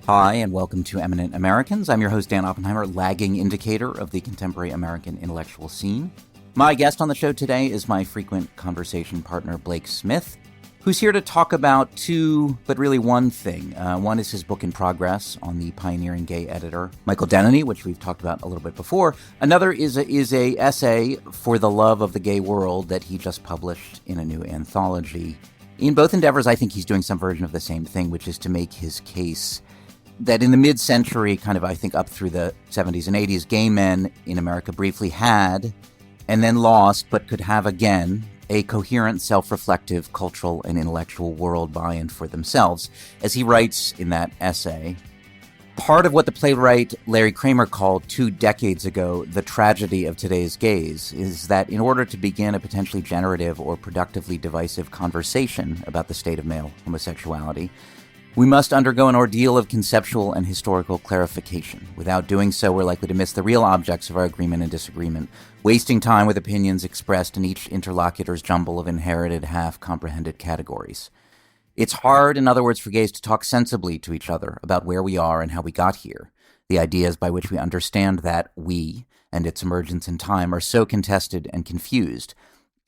Hi, and welcome to Eminent Americans. I'm your host, Dan Oppenheimer, lagging indicator of the contemporary American intellectual scene. My guest on the show today is my frequent conversation partner, Blake Smith, who's here to talk about two, but really one thing. One is his book in progress on the pioneering gay editor, Michael Denneny, which we've talked about a little bit before. Another is a essay for the love of the gay world that he just published in a new anthology. In both endeavors, I think he's doing some version of the same thing, which is to make his case that in the mid-century, kind of, I think, up through the 70s and 80s, gay men in America briefly had, and then lost, but could have again, a coherent, self-reflective, cultural and intellectual world buy-in for themselves. As he writes in that essay, part of what the playwright Larry Kramer called 2 decades ago the tragedy of today's gays is that in order to begin a potentially generative or productively divisive conversation about the state of male homosexuality, we must undergo an ordeal of conceptual and historical clarification. Without doing so, we're likely to miss the real objects of our agreement and disagreement, wasting time with opinions expressed in each interlocutor's jumble of inherited, half-comprehended categories. It's hard, in other words, for gays to talk sensibly to each other about where we are and how we got here. The ideas by which we understand that we, and its emergence in time, are so contested and confused.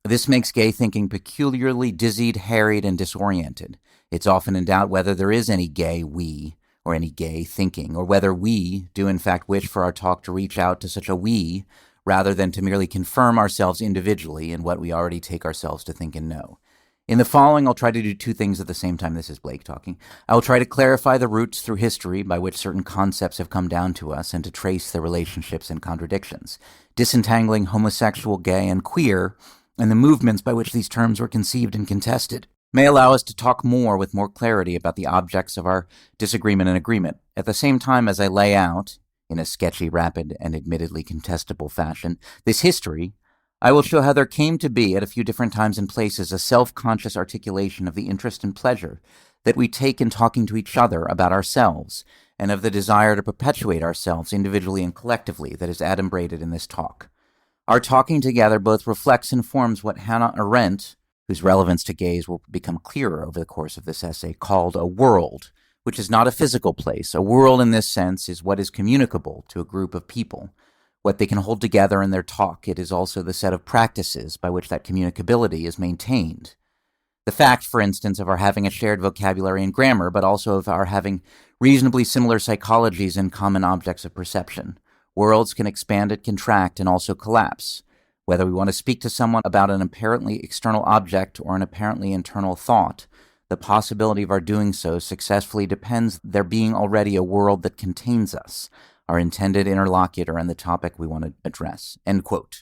This makes gay thinking peculiarly dizzied, harried, and disoriented. It's often in doubt whether there is any gay we, or any gay thinking, or whether we do in fact wish for our talk to reach out to such a we, rather than to merely confirm ourselves individually in what we already take ourselves to think and know. In the following, I'll try to do 2 things at the same time. This is Blake talking. I will try to clarify the roots through history by which certain concepts have come down to us and to trace their relationships and contradictions, disentangling homosexual, gay, and queer, and the movements by which these terms were conceived and contested may allow us to talk more with more clarity about the objects of our disagreement and agreement. At the same time as I lay out, in a sketchy, rapid, and admittedly contestable fashion, this history, I will show how there came to be, at a few different times and places, a self-conscious articulation of the interest and pleasure that we take in talking to each other about ourselves, and of the desire to perpetuate ourselves individually and collectively that is adumbrated in this talk. Our talking together both reflects and forms what Hannah Arendt, whose relevance to gays will become clearer over the course of this essay, called a world, which is not a physical place. A world in this sense is what is communicable to a group of people, what they can hold together in their talk. It is also the set of practices by which that communicability is maintained. The fact, for instance, of our having a shared vocabulary and grammar, but also of our having reasonably similar psychologies and common objects of perception. Worlds can expand and contract and also collapse. Whether we want to speak to someone about an apparently external object or an apparently internal thought, the possibility of our doing so successfully depends there being already a world that contains us, our intended interlocutor, and the topic we want to address. End quote.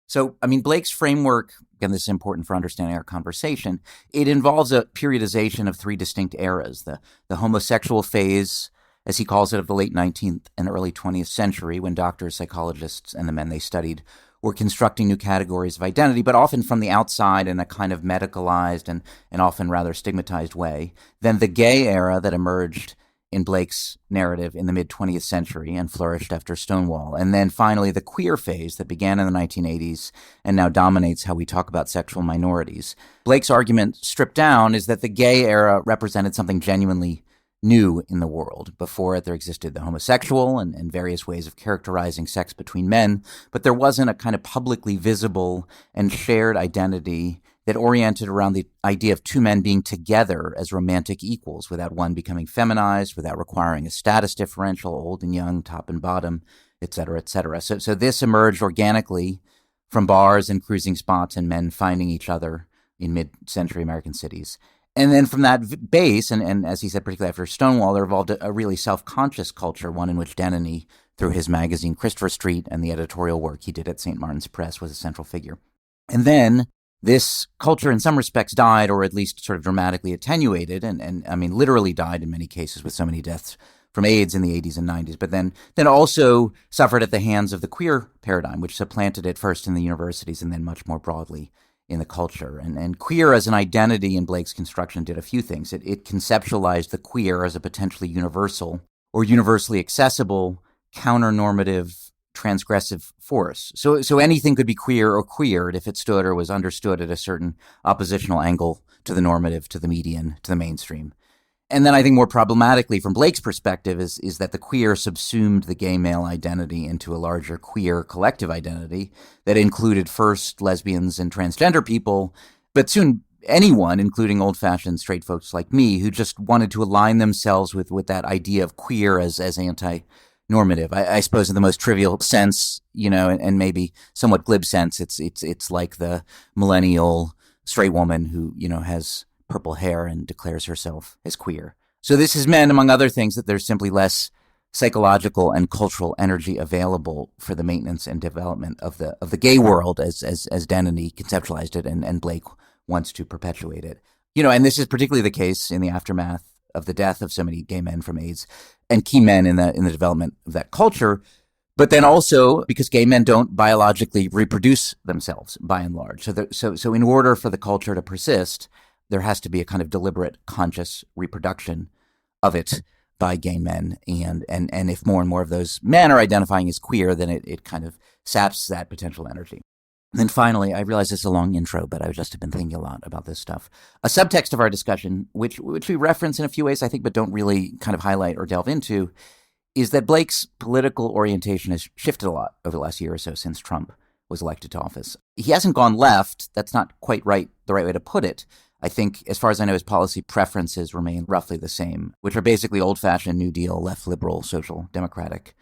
So, Blake's framework, again, this is important for understanding our conversation, it involves a periodization of 3 distinct eras. The homosexual phase, as he calls it, of the late 19th and early 20th century, when doctors, psychologists, and the men they studied were constructing new categories of identity, but often from the outside in a kind of medicalized and often rather stigmatized way. Then the gay era that emerged in Blake's narrative in the mid-20th century and flourished after Stonewall. And then finally the queer phase that began in the 1980s and now dominates how we talk about sexual minorities. Blake's argument, stripped down, is that the gay era represented something genuinely new in the world. Before it, there existed the homosexual and various ways of characterizing sex between men, but there wasn't a kind of publicly visible and shared identity that oriented around the idea of 2 men being together as romantic equals, without one becoming feminized, without requiring a status differential, old and young, top and bottom, et cetera, et cetera. So this emerged organically from bars and cruising spots and men finding each other in mid-century American cities. And then from that base, and as he said, particularly after Stonewall, there evolved a really self-conscious culture, one in which Denneny, through his magazine Christopher Street and the editorial work he did at St. Martin's Press, was a central figure. And then this culture in some respects died, or at least sort of dramatically attenuated, and literally died in many cases with so many deaths from AIDS in the 80s and 90s, but then also suffered at the hands of the queer paradigm, which supplanted it first in the universities and then much more broadly in the culture. And queer as an identity in Blake's construction did a few things. It conceptualized the queer as a potentially universal or universally accessible, counter-normative, transgressive force. So anything could be queer or queered if it stood or was understood at a certain oppositional angle to the normative, to the median, to the mainstream. And then I think more problematically from Blake's perspective is that the queer subsumed the gay male identity into a larger queer collective identity that included first lesbians and transgender people, but soon anyone, including old-fashioned straight folks like me, who just wanted to align themselves with that idea of queer as anti-normative. I suppose in the most trivial sense, and maybe somewhat glib sense, it's like the millennial straight woman who, has purple hair and declares herself as queer. So this has meant, among other things, that there's simply less psychological and cultural energy available for the maintenance and development of the gay world as Denneny conceptualized it and Blake wants to perpetuate it. And this is particularly the case in the aftermath of the death of so many gay men from AIDS and key men in the development of that culture. But then also because gay men don't biologically reproduce themselves by and large. So in order for the culture to persist, there has to be a kind of deliberate, conscious reproduction of it by gay men. And if more and more of those men are identifying as queer, then it kind of saps that potential energy. And then finally, I realize this is a long intro, but I just have been thinking a lot about this stuff. A subtext of our discussion, which we reference in a few ways, I think, but don't really kind of highlight or delve into, is that Blake's political orientation has shifted a lot over the last year or so since Trump was elected to office. He hasn't gone left. That's not quite the right way to put it. I think, as far as I know, his policy preferences remain roughly the same, which are basically old-fashioned New Deal, left liberal, social democratic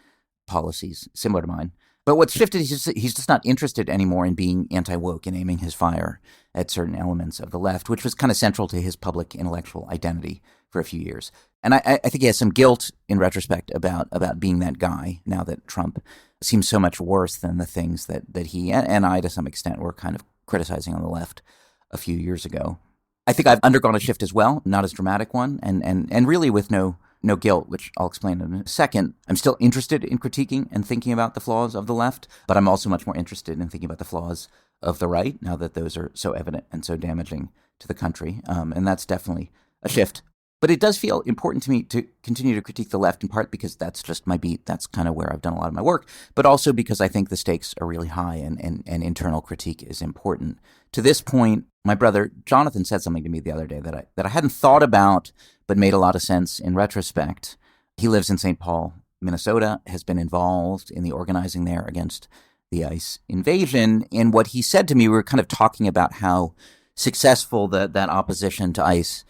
policies, similar to mine. But what's shifted, he's just not interested anymore in being anti-woke and aiming his fire at certain elements of the left, which was kind of central to his public intellectual identity for a few years. And I think he has some guilt in retrospect about being that guy now that Trump seems so much worse than the things that he and I, to some extent, were kind of criticizing on the left a few years ago. I think I've undergone a shift as well, not as dramatic one, and really with no guilt, which I'll explain in a second. I'm still interested in critiquing and thinking about the flaws of the left, but I'm also much more interested in thinking about the flaws of the right, now that those are so evident and so damaging to the country. And that's definitely a shift. But it does feel important to me to continue to critique the left, in part because that's just my beat. That's kind of where I've done a lot of my work, but also because I think the stakes are really high and internal critique is important. To this point, my brother Jonathan said something to me the other day that I hadn't thought about, but made a lot of sense in retrospect. He lives in St. Paul, Minnesota, has been involved in the organizing there against the ICE invasion. And what he said to me, we were kind of talking about how successful that opposition to ICE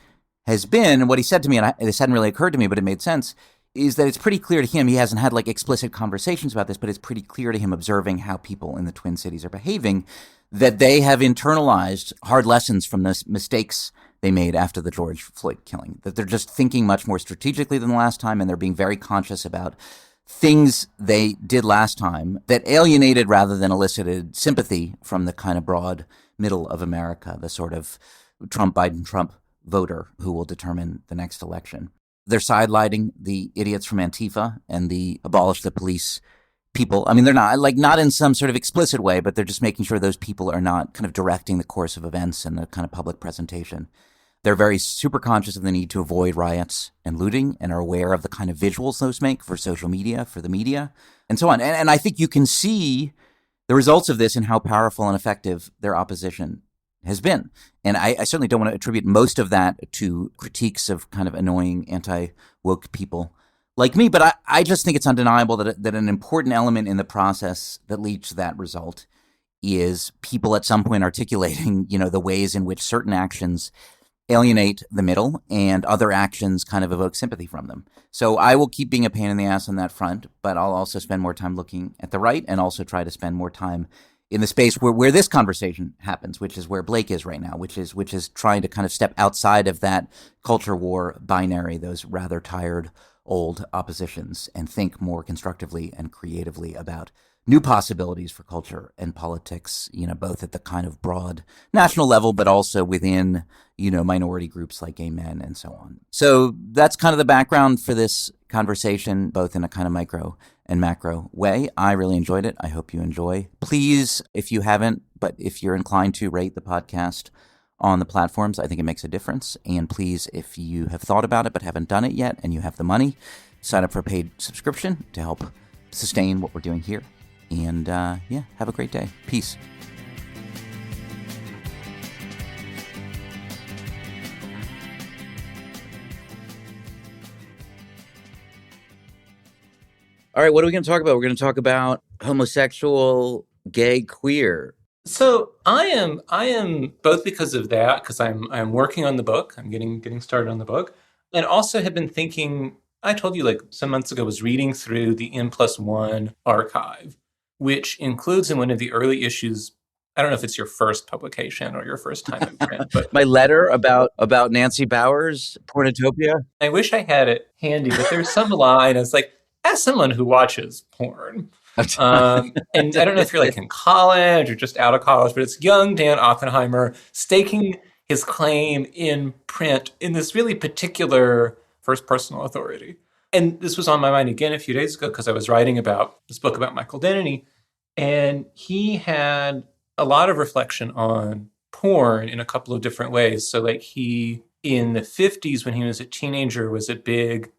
has been. And what he said to me, and this hadn't really occurred to me, but it made sense, is that it's pretty clear to him, he hasn't had like explicit conversations about this, but it's pretty clear to him observing how people in the Twin Cities are behaving, that they have internalized hard lessons from the mistakes they made after the George Floyd killing, that they're just thinking much more strategically than the last time, and they're being very conscious about things they did last time that alienated rather than elicited sympathy from the kind of broad middle of America, the sort of Trump, Biden, Trump voter who will determine the next election. They're sidelining the idiots from Antifa and the abolish the police people. I mean, they're not in some sort of explicit way, but they're just making sure those people are not kind of directing the course of events and the kind of public presentation. They're very super conscious of the need to avoid riots and looting and are aware of the kind of visuals those make for social media, for the media, and so on. And I think you can see the results of this in how powerful and effective their opposition has been. And I certainly don't want to attribute most of that to critiques of kind of annoying anti-woke people like me, but I just think it's undeniable that an important element in the process that leads to that result is people at some point articulating, the ways in which certain actions alienate the middle and other actions kind of evoke sympathy from them. So I will keep being a pain in the ass on that front, but I'll also spend more time looking at the right and also try to spend more time in the space where this conversation happens, which is where Blake is right now, which is trying to kind of step outside of that culture war binary, those rather tired old oppositions, and think more constructively and creatively about new possibilities for culture and politics, both at the kind of broad national level, but also within, minority groups like gay men and so on. So that's kind of the background for this conversation, both in a kind of micro and macro way. I really enjoyed it. I hope you enjoy. Please, if you haven't, but if you're inclined to, rate the podcast on the platforms. I think it makes a difference. And please, if you have thought about it but haven't done it yet and you have the money, sign up for a paid subscription to help sustain what we're doing here. And have a great day. Peace. All right, what are we going to talk about? We're going to talk about homosexual, gay, queer. So I am both because of that, because I'm working on the book. I'm getting started on the book, and also have been thinking. I told you like some months ago, was reading through the N+1 archive, which includes in one of the early issues. I don't know if it's your first publication or your first time in print, but My letter about Nancy Bowers, Pornotopia. I wish I had it handy. But there's some line. It's like, as someone who watches porn. And I don't know if you're like in college or just out of college, but it's young Dan Oppenheimer staking his claim in print in this really particular first personal authority. And this was on my mind again a few days ago because I was writing about this book about Michael Denneny, and he had a lot of reflection on porn in a couple of different ways. So, like, he in the 50s, when he was a teenager, was a big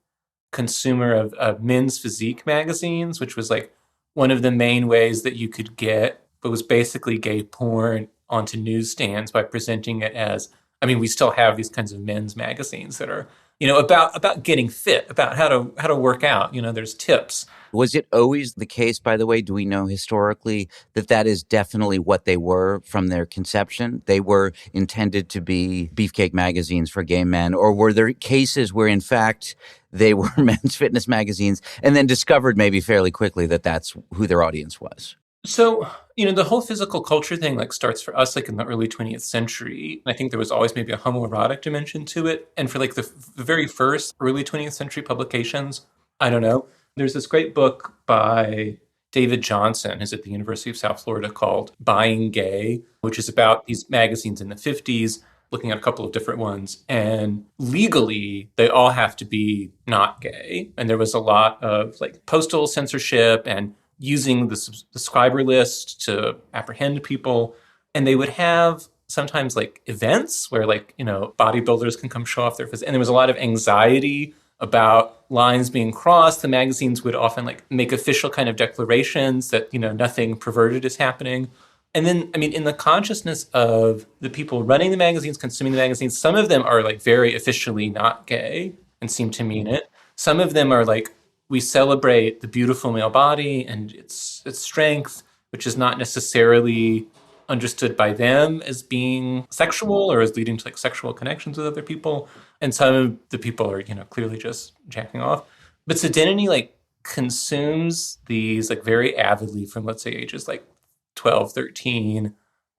consumer of men's physique magazines, which was like one of the main ways that you could get what was basically gay porn onto newsstands by presenting it as, I mean, we still have these kinds of men's magazines that are, about getting fit, about how to work out. There's tips. Was it always the case, by the way, do we know historically that is definitely what they were from their conception? They were intended to be beefcake magazines for gay men, or were there cases where, in fact, they were men's fitness magazines and then discovered maybe fairly quickly that that's who their audience was? So, the whole physical culture thing like starts for us like in the early 20th century. I think there was always maybe a homoerotic dimension to it. And for like the very first early 20th century publications, I don't know. There's this great book by David Johnson, who's at the University of South Florida, called Buying Gay, which is about these magazines in the 50s, looking at a couple of different ones. And legally, they all have to be not gay. And there was a lot of like postal censorship and using the subscriber list to apprehend people. And they would have sometimes like events where like, bodybuilders can come show off their physique. And there was a lot of anxiety about lines being crossed. The magazines would often like make official kind of declarations that, nothing perverted is happening. And then, I mean, in the consciousness of the people running the magazines, consuming the magazines, some of them are like very officially not gay and seem to mean it. Some of them are like, we celebrate the beautiful male body and its strength, which is not necessarily understood by them as being sexual or as leading to like sexual connections with other people. And some of the people are, clearly just jacking off. But Denneny like consumes these like very avidly from, let's say, ages like 12, 13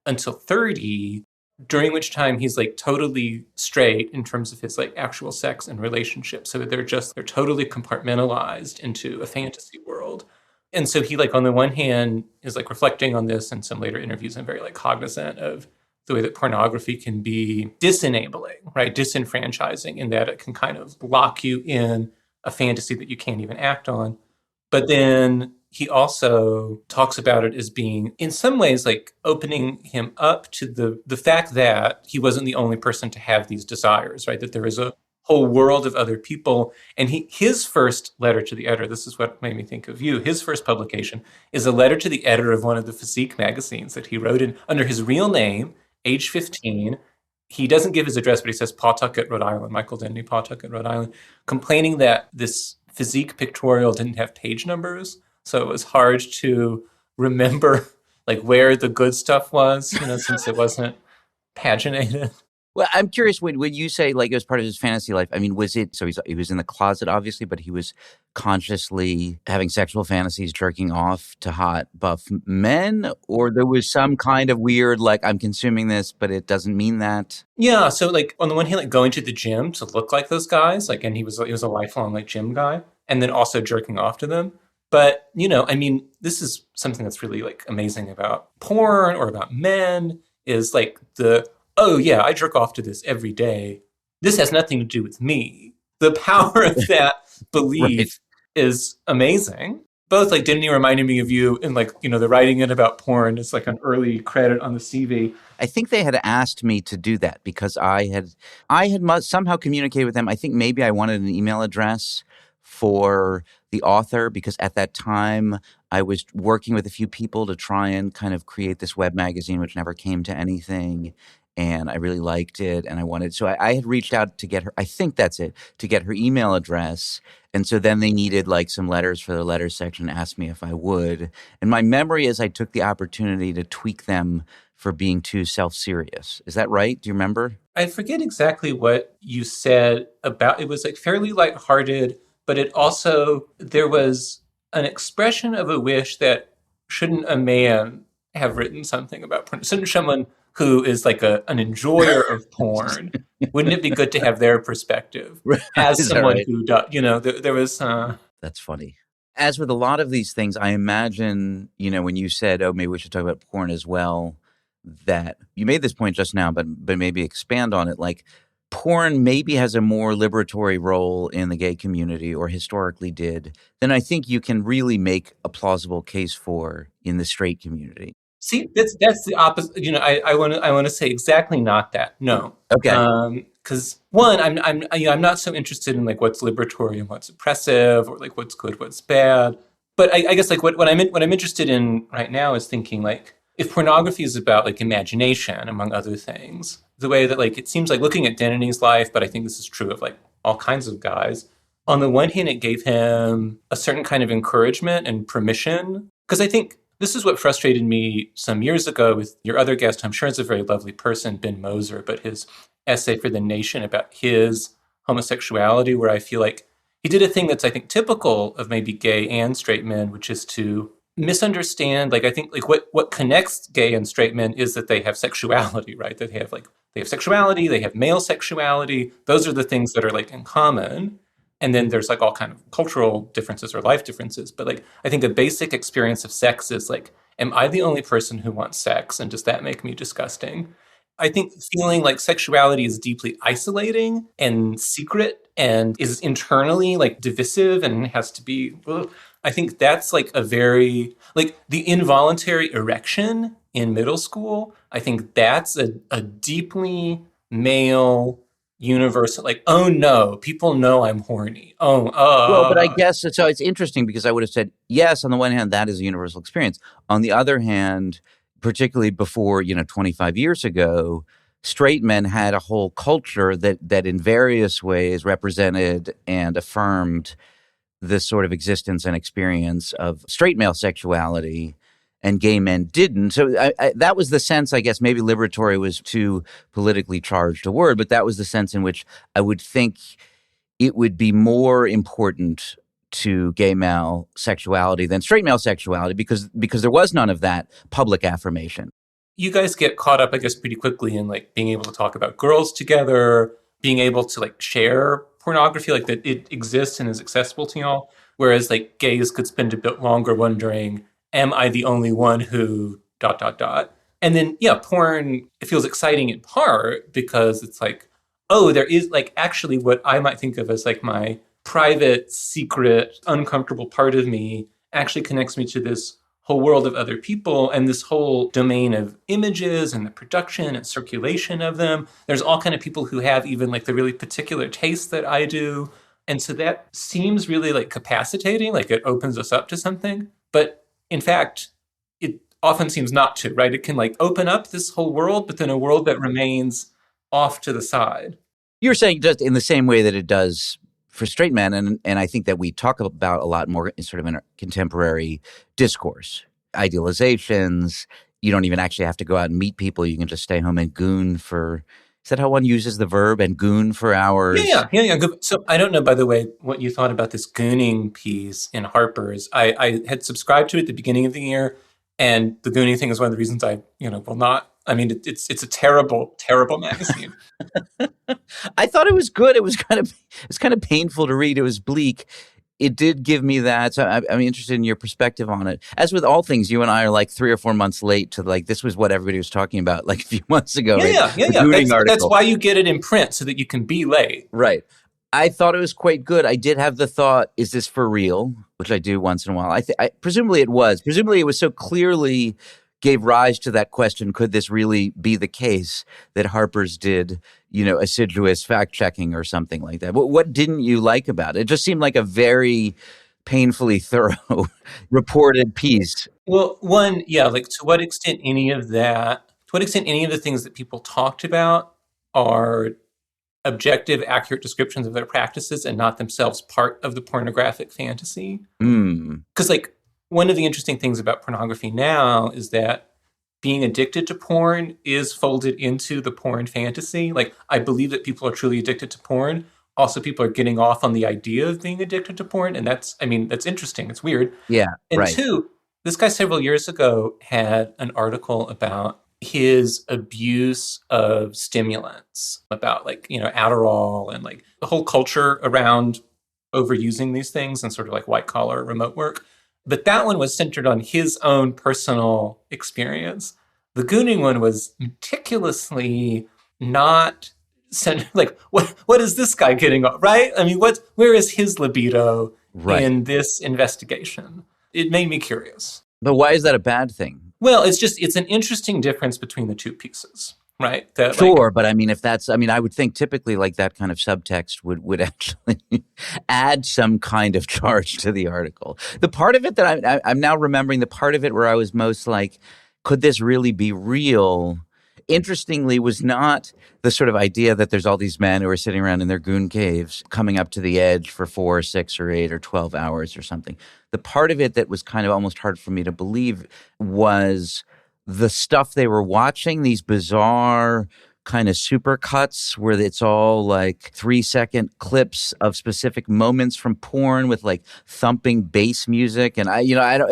until 30, during which time he's like totally straight in terms of his like actual sex and relationships. So they're totally compartmentalized into a fantasy world. And so he like on the one hand is like reflecting on this in some later interviews and very like cognizant of the way that pornography can be disenabling, right? Disenfranchising, in that it can kind of lock you in a fantasy that you can't even act on. But then he also talks about it as being, in some ways, like opening him up to the fact that he wasn't the only person to have these desires, right? That there is a whole world of other people. And his first letter to the editor, this is what made me think of you, his first publication is a letter to the editor of one of the physique magazines that he wrote in under his real name, age 15. He doesn't give his address, but he says Pawtucket, Rhode Island, Michael Denneny, Pawtucket, Rhode Island, complaining that this physique pictorial didn't have page numbers. So it was hard to remember like where the good stuff was, since it wasn't paginated. Well, I'm curious, when you say like it was part of his fantasy life, I mean, was it, so he was in the closet, obviously, but he was consciously having sexual fantasies, jerking off to hot, buff men? Or there was some kind of weird, like, I'm consuming this, but it doesn't mean that? Yeah. So like on the one hand, like going to the gym to look like those guys, like, and he was a lifelong like gym guy, and then also jerking off to them. But, I mean, this is something that's really like amazing about porn or about men is like oh yeah, I jerk off to this every day. This has nothing to do with me. The power of that belief Right. is amazing. Both like Denneny reminded me of you in like, the writing it about porn is like an early credit on the CV. I think they had asked me to do that because I had somehow communicated with them. I think maybe I wanted an email address for the author because at that time I was working with a few people to try and kind of create this web magazine, which never came to anything. And I really liked it. And I had reached out to get her, I think that's it, to get her email address. And so then they needed like some letters for the letters section, asked me if I would. And my memory is I took the opportunity to tweak them for being too self-serious. Is that right? Do you remember? I forget exactly what you said about it. Was like fairly lighthearted, but it also, there was an expression of a wish that shouldn't a man have written something about porn? Shouldn't someone who is like an enjoyer of porn, wouldn't it be good to have their perspective as Is that someone right? who does, there was... That's funny. As with a lot of these things, I imagine, when you said, oh, maybe we should talk about porn as well, that you made this point just now, but maybe expand on it. Like porn maybe has a more liberatory role in the gay community, or historically did, than I think you can really make a plausible case for in the straight community. See, that's the opposite. I want to say exactly not that. No. Okay. Because one, I'm not so interested in like what's liberatory and what's oppressive, or like what's good, what's bad. But I guess like what I'm interested in right now is thinking like, if pornography is about like imagination, among other things, the way that like it seems like looking at Denny's life, but I think this is true of like all kinds of guys. On the one hand, it gave him a certain kind of encouragement and permission, because I think this is what frustrated me some years ago with your other guest, who I'm sure is a very lovely person, Ben Moser, but his essay for The Nation about his homosexuality, where I feel like he did a thing that's, I think, typical of maybe gay and straight men, which is to misunderstand, like, I think, like, what connects gay and straight men is that they have sexuality, right? That they have sexuality, they have male sexuality. Those are the things that are, like, in common. And then there's like all kind of cultural differences or life differences. But like, I think a basic experience of sex is like, am I the only person who wants sex? And does that make me disgusting? I think feeling like sexuality is deeply isolating and secret and is internally like divisive and has to be, I think that's like a very, like the involuntary erection in middle school. I think that's a deeply male universal, like, oh no, people know I'm horny. Well, but I guess so. It's interesting because I would have said, yes, on the one hand, that is a universal experience. On the other hand, particularly before, 25 years ago, straight men had a whole culture that in various ways represented and affirmed this sort of existence and experience of straight male sexuality, and gay men didn't. So that was the sense, I guess, maybe liberatory was too politically charged a word, but that was the sense in which I would think it would be more important to gay male sexuality than straight male sexuality because there was none of that public affirmation. You guys get caught up, I guess, pretty quickly in like being able to talk about girls together, being able to like share pornography, like that it exists and is accessible to y'all. Whereas like gays could spend a bit longer wondering, am I the only one who ... And then, yeah, porn, it feels exciting in part because it's like, oh, there is like actually what I might think of as like my private, secret, uncomfortable part of me actually connects me to this whole world of other people and this whole domain of images and the production and circulation of them. There's all kind of people who have even like the really particular tastes that I do. And so that seems really like capacitating, like it opens us up to something. But in fact, it often seems not to, right? It can like open up this whole world, but then a world that remains off to the side. You're saying just in the same way that it does for straight men, and I think that we talk about a lot more sort of in our contemporary discourse. Idealizations, you don't even actually have to go out and meet people. You can just stay home and goon for, is that how one uses the verb, and goon for hours? Yeah. So I don't know, by the way, what you thought about this gooning piece in Harper's. I had subscribed to it at the beginning of the year, and the gooning thing is one of the reasons I, will not. I mean, it's a terrible, terrible magazine. I thought it was good. It was kind of painful to read. It was bleak. It did give me that. So I'm interested in your perspective on it. As with all things, you and I are like 3 or 4 months late to like, this was what everybody was talking about like a few months ago. Yeah. That's why you get it in print, so that you can be late. Right. I thought it was quite good. I did have the thought, is this for real? Which I do once in a while. Presumably it was. Presumably it was so clearly gave rise to that question, could this really be the case, that Harper's did, assiduous fact-checking or something like that. What didn't you like about it? It just seemed like a very painfully thorough reported piece. Well, one, yeah, like to what extent any of that, to what extent any of the things that people talked about are objective, accurate descriptions of their practices and not themselves part of the pornographic fantasy. Because, like, one of the interesting things about pornography now is that being addicted to porn is folded into the porn fantasy. Like, I believe that people are truly addicted to porn. Also, people are getting off on the idea of being addicted to porn. And that's, I mean, that's interesting. It's weird. Yeah, And right. two, this guy several years ago had an article about his abuse of stimulants, about like, you know, Adderall and like the whole culture around overusing these things and sort of like white collar remote work. But that one was centered on his own personal experience. The gooning one was meticulously not centered. Like, what is this guy getting, right? I mean, where is his libido in this investigation? It made me curious. But why is that a bad thing? Well, it's an interesting difference between the two pieces, right? That, sure, but I mean, if that's, I mean, I would think typically like that kind of subtext would actually add some kind of charge to the article. The part of it that I'm now remembering, the part of it where I was most like, could this really be real? Interestingly, was not the sort of idea that there's all these men who are sitting around in their goon caves coming up to the edge for 4 or 6 or 8 or 12 hours or something. The part of it that was kind of almost hard for me to believe was the stuff they were watching, these bizarre kind of supercuts where it's all like 3-second clips of specific moments from porn with like thumping bass music. And I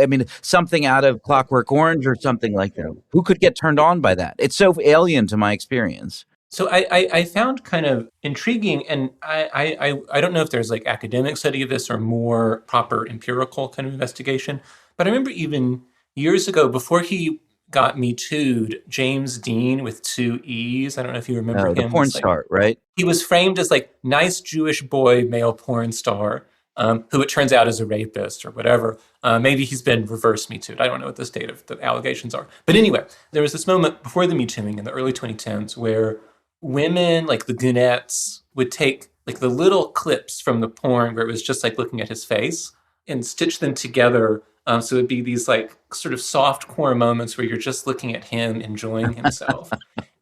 mean, something out of Clockwork Orange or something like that. Who could get turned on by that? It's so alien to my experience. So I found kind of intriguing, and I don't know if there's like academic study of this or more proper empirical kind of investigation, but I remember even years ago, before he got Me Too'd, James Dean with 2 E's. I don't know if you remember him. The porn star, right? He was framed as like nice Jewish boy, male porn star, who it turns out is a rapist or whatever. Maybe he's been reverse Me Too'd. I don't know what the state of the allegations are. But anyway, there was this moment before the Me Too'ing in the early 2010s where women, like the goonettes, would take like the little clips from the porn where it was just like looking at his face and stitch them together. So it'd be these like sort of soft core moments where you're just looking at him enjoying himself.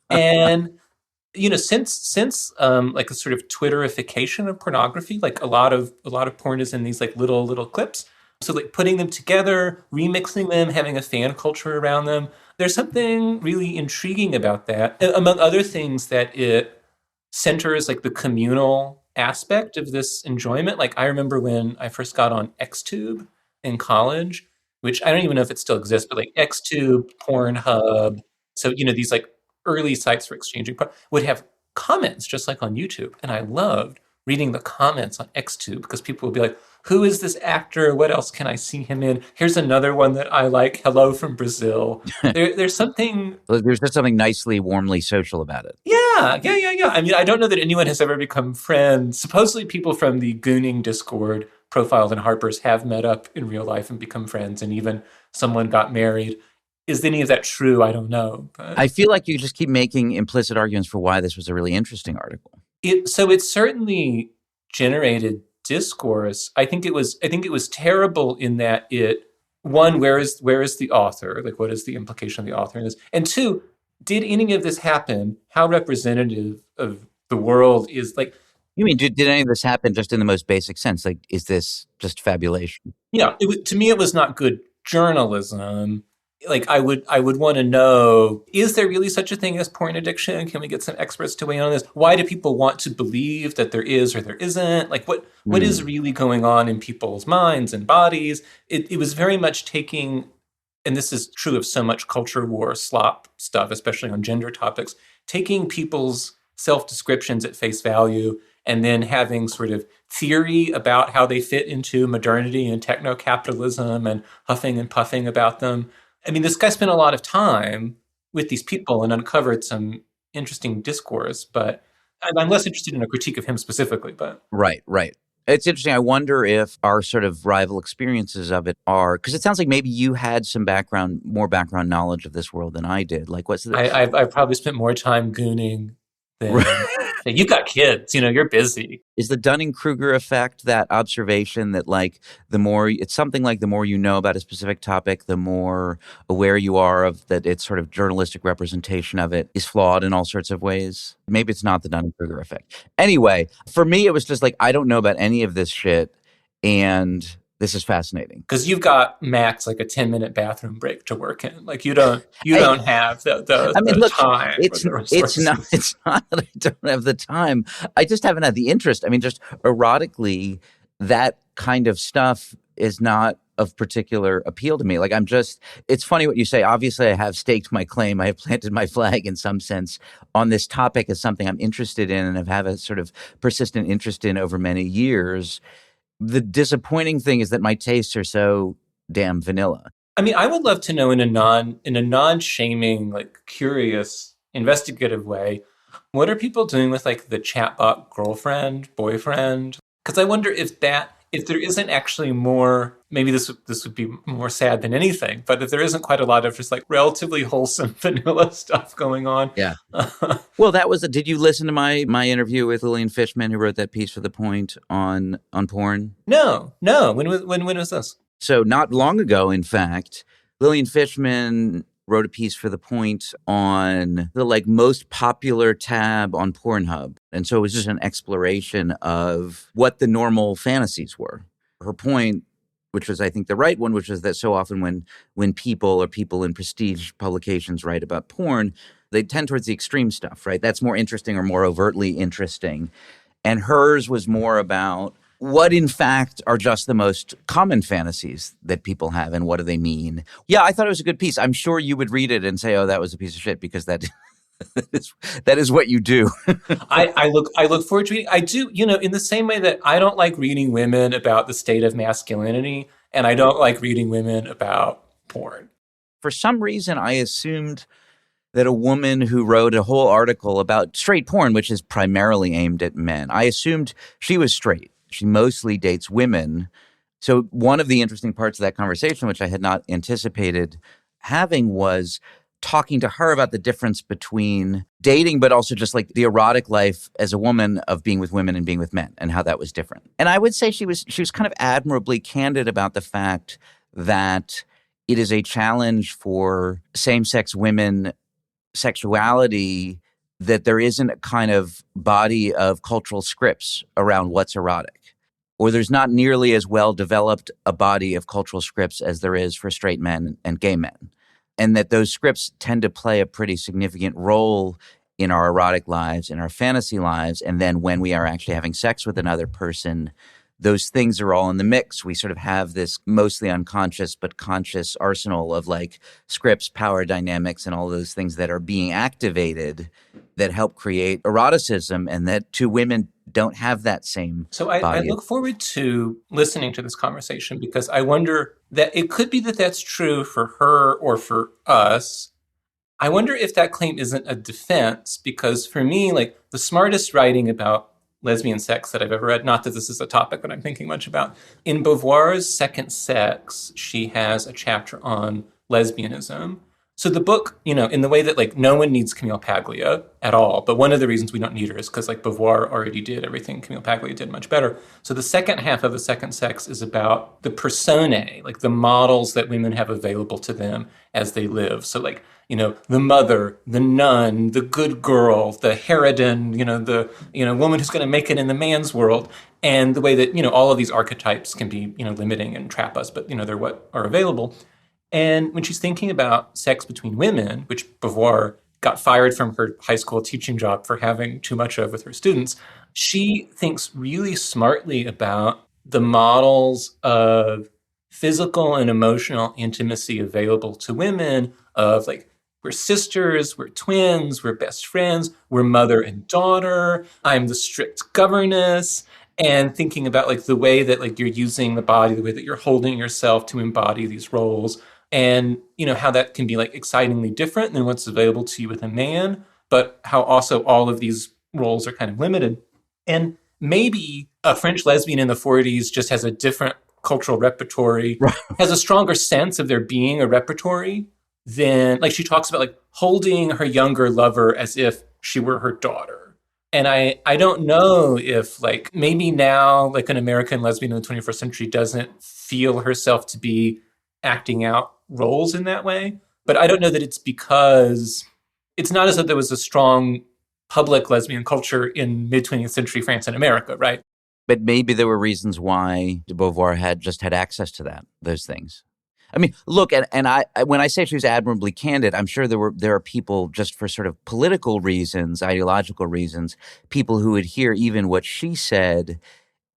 And, you know, since like a sort of Twitterification of pornography, like a lot of porn is in these like little clips. So like putting them together, remixing them, having a fan culture around them. There's something really intriguing about that. Among other things, that it centers like the communal aspect of this enjoyment. Like I remember when I first got on Xtube in college, which I don't even know if it still exists, but like Xtube, Pornhub. So, you know, these like early sites for exchanging would have comments just like on YouTube. And I loved reading the comments on Xtube because people would be like, who is this actor? What else can I see him in? Here's another one that I like. Hello from Brazil. There's something... There's just something nicely, warmly social about it. Yeah. I mean, I don't know that anyone has ever become friends. Supposedly people from the gooning Discord profiled in Harper's have met up in real life and become friends, and even someone got married. Is any of that true? I don't know. But I feel like you just keep making implicit arguments for why this was a really interesting article. So it certainly generated discourse. I think it was terrible in that it, one, where is the author? Like, what is the implication of the author in this? And two, did any of this happen? How representative of the world is, like... You mean, did any of this happen just in the most basic sense? Like, is this just fabulation? Yeah, to me, it was not good journalism. Like, I would want to know, is there really such a thing as porn addiction? Can we get some experts to weigh in on this? Why do people want to believe that there is or there isn't? Like, what is really going on in people's minds and bodies? It was very much taking, and this is true of so much culture war slop stuff, especially on gender topics, taking people's self-descriptions at face value and then having sort of theory about how they fit into modernity and techno-capitalism and huffing and puffing about them. I mean, this guy spent a lot of time with these people and uncovered some interesting discourse, but I'm less interested in a critique of him specifically. But Right. It's interesting. I wonder if our sort of rival experiences of it are, because it sounds like maybe you had some more background knowledge of this world than I did. Like, what's the... I probably spent more time gooning than say, you got kids, you're busy. Is the Dunning-Kruger effect that observation that like it's something like the more you know about a specific topic, the more aware you are of that its sort of journalistic representation of it is flawed in all sorts of ways? Maybe it's not the Dunning-Kruger effect. Anyway, for me, it was just like, I don't know about any of this shit. And this is fascinating. Because you've got max like a 10-minute bathroom break to work in. Like you don't have the time or the resources. It's not that I don't have the time. I just haven't had the interest. I mean, just erotically, that kind of stuff is not of particular appeal to me. Like it's funny what you say. Obviously, I have staked my claim. I have planted my flag in some sense on this topic as something I'm interested in and have a sort of persistent interest in over many years. The disappointing thing is that my tastes are so damn vanilla. I mean, I would love to know in a non-shaming, like curious, investigative way, what are people doing with like the chatbot girlfriend, boyfriend? Because I wonder if there isn't actually more, maybe this would be more sad than anything, but if there isn't quite a lot of just like relatively wholesome vanilla stuff going on. Yeah. Well, did you listen to my interview with Lillian Fishman, who wrote that piece for The Point on porn? No. When was this? So not long ago, in fact, Lillian Fishman wrote a piece for The Point on the like most popular tab on Pornhub. And so it was just an exploration of what the normal fantasies were. Her point, which was I think the right one, which was that so often when people in prestige publications write about porn, they tend towards the extreme stuff, right? That's more interesting or more overtly interesting. And hers was more about what, in fact, are just the most common fantasies that people have and what do they mean? Yeah, I thought it was a good piece. I'm sure you would read it and say, oh, that was a piece of shit, because that is what you do. I look forward to reading. I do, in the same way that I don't like reading women about the state of masculinity, and I don't like reading women about porn. For some reason, I assumed that a woman who wrote a whole article about straight porn, which is primarily aimed at men, I assumed she was straight. She mostly dates women. So one of the interesting parts of that conversation, which I had not anticipated having, was talking to her about the difference between dating, but also just like the erotic life as a woman of being with women and being with men and how that was different. And I would say she was kind of admirably candid about the fact that it is a challenge for same-sex women sexuality that there isn't a kind of body of cultural scripts around what's erotic, or there's not nearly as well developed a body of cultural scripts as there is for straight men and gay men. And that those scripts tend to play a pretty significant role in our erotic lives, in our fantasy lives. And then when we are actually having sex with another person, those things are all in the mix. We sort of have this mostly unconscious but conscious arsenal of like scripts, power dynamics, and all those things that are being activated that help create eroticism, and that two women don't have that same body. I look forward to listening to this conversation, because I wonder that it could be that that's true for her or for us. I wonder if that claim isn't a defense, because for me, like the smartest writing about lesbian sex that I've ever read, not that this is a topic that I'm thinking much about, in Beauvoir's Second Sex, she has a chapter on lesbianism. So the book, in the way that like no one needs Camille Paglia at all, but one of the reasons we don't need her is because like Beauvoir already did everything Camille Paglia did much better. So the second half of The Second Sex is about the personae, like the models that women have available to them as they live. So like, the mother, the nun, the good girl, the harridan, the woman who's going to make it in the man's world, and the way that all of these archetypes can be limiting and trap us, but they're what are available. And when she's thinking about sex between women, which Beauvoir got fired from her high school teaching job for having too much of with her students, she thinks really smartly about the models of physical and emotional intimacy available to women, of like, we're sisters, we're twins, we're best friends, we're mother and daughter, I'm the strict governess, and thinking about like the way that like you're using the body, the way that you're holding yourself to embody these roles, and how that can be like excitingly different than what's available to you with a man, but how also all of these roles are kind of limited. And maybe a French lesbian in the 40s just has a different cultural repertory, has a stronger sense of there being a repertory than, like, she talks about like holding her younger lover as if she were her daughter. And I don't know if like maybe now like an American lesbian in the 21st century doesn't feel herself to be acting out roles in that way. But I don't know that it's because it's not as though there was a strong public lesbian culture in mid 20th century France and America, right? But maybe there were reasons why de Beauvoir had access to those things. I mean, look, and when I say she was admirably candid, I'm sure there are people just for sort of political reasons, ideological reasons, people who would hear even what she said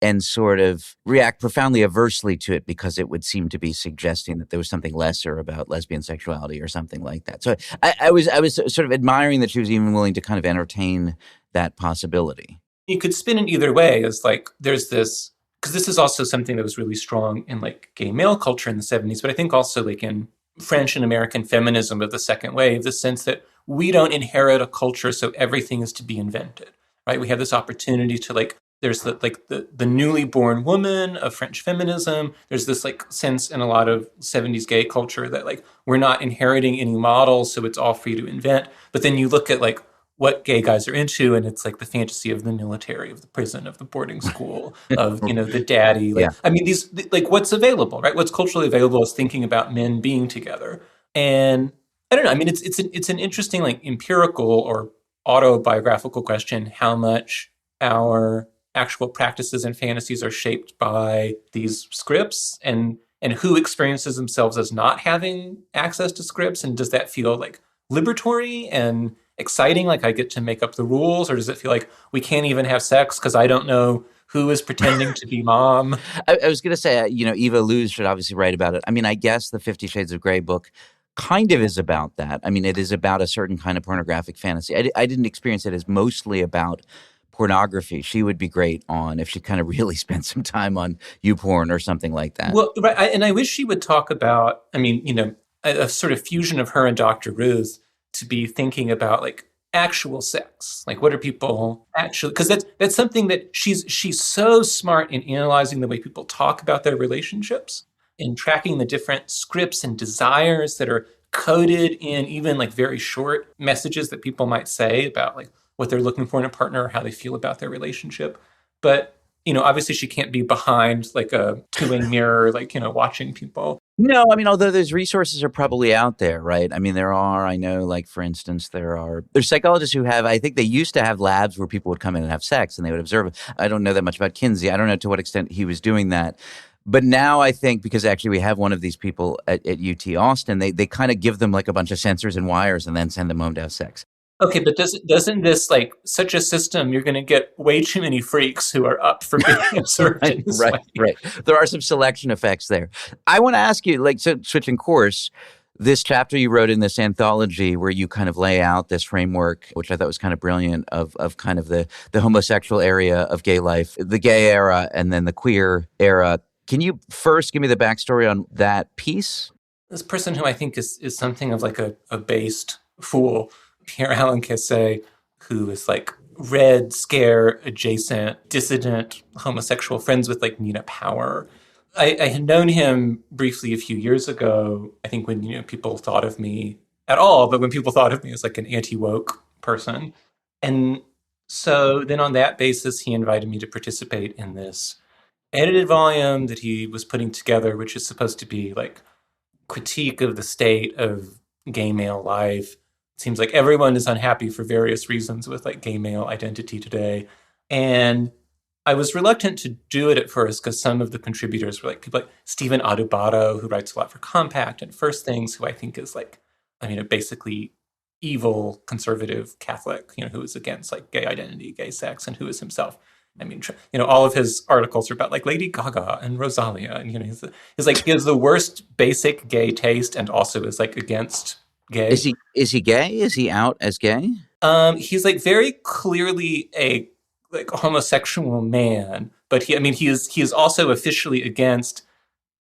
and sort of react profoundly aversely to it because it would seem to be suggesting that there was something lesser about lesbian sexuality or something like that. So I was sort of admiring that she was even willing to kind of entertain that possibility. You could spin it either way as like there's this, because this is also something that was really strong in like gay male culture in the 70s, but I think also like in French and American feminism of the second wave, the sense that we don't inherit a culture, so everything is to be invented, right? We have this opportunity to like, there's the newly born woman of French feminism. There's this like sense in a lot of 70s gay culture that like we're not inheriting any models, so it's all free to invent. But then you look at like what gay guys are into, and it's like the fantasy of the military, of the prison, of the boarding school, of the daddy. Like, Yeah. I mean, these like what's available, right? What's culturally available is thinking about men being together, and I don't know. I mean, it's an interesting like empirical or autobiographical question how much our actual practices and fantasies are shaped by these scripts and who experiences themselves as not having access to scripts, and does that feel like liberatory and exciting, like I get to make up the rules, or does it feel like we can't even have sex because I don't know who is pretending to be mom? I was going to say, Eva Luz should obviously write about it. I mean, I guess the 50 Shades of Grey book kind of is about that. I mean, it is about a certain kind of pornographic fantasy. I didn't experience it as mostly about pornography. She would be great on if she kind of really spent some time on YouPorn or something like that. Well, right, and I wish she would talk about, I mean, a sort of fusion of her and Dr. Ruth to be thinking about like actual sex. Like what are people actually, because that's something that she's so smart in analyzing the way people talk about their relationships and tracking the different scripts and desires that are coded in even like very short messages that people might say about like what they're looking for in a partner or how they feel about their relationship. But obviously she can't be behind like a two-way mirror, like, watching people. No, I mean, although those resources are probably out there, right? I mean, I know, like, for instance, there's psychologists who I think they used to have labs where people would come in and have sex and they would observe. I don't know that much about Kinsey. I don't know to what extent he was doing that. But now I think, because actually we have one of these people at UT Austin, they kind of give them like a bunch of sensors and wires and then send them home to have sex. Okay, but doesn't this, like, such a system, you're going to get way too many freaks who are up for being observed in this way. Right. There are some selection effects there. I want to ask you, like, so switching course, this chapter you wrote in this anthology where you kind of lay out this framework, which I thought was kind of brilliant, of kind of the homosexual area of gay life, the gay era, and then the queer era. Can you first give me the backstory on that piece? This person who I think is something of like a based fool, Pierre-Alain Cassé, who is like red scare adjacent, dissident, homosexual, friends with like Nina Power. I had known him briefly a few years ago, I think when people thought of me at all, but when people thought of me as like an anti-woke person. And so then on that basis, he invited me to participate in this edited volume that he was putting together, which is supposed to be like critique of the state of gay male life. It seems like everyone is unhappy for various reasons with like gay male identity today. And I was reluctant to do it at first because some of the contributors were like people like Stephen Adubato, who writes a lot for Compact and First Things, who I think is like, a basically evil conservative Catholic, who is against like gay identity, gay sex, and who is himself. All of his articles are about like Lady Gaga and Rosalia, and he's like he has the worst basic gay taste, and also is like against gay. Is he gay? Is he out as gay? He's like very clearly a like homosexual man, but he is also officially against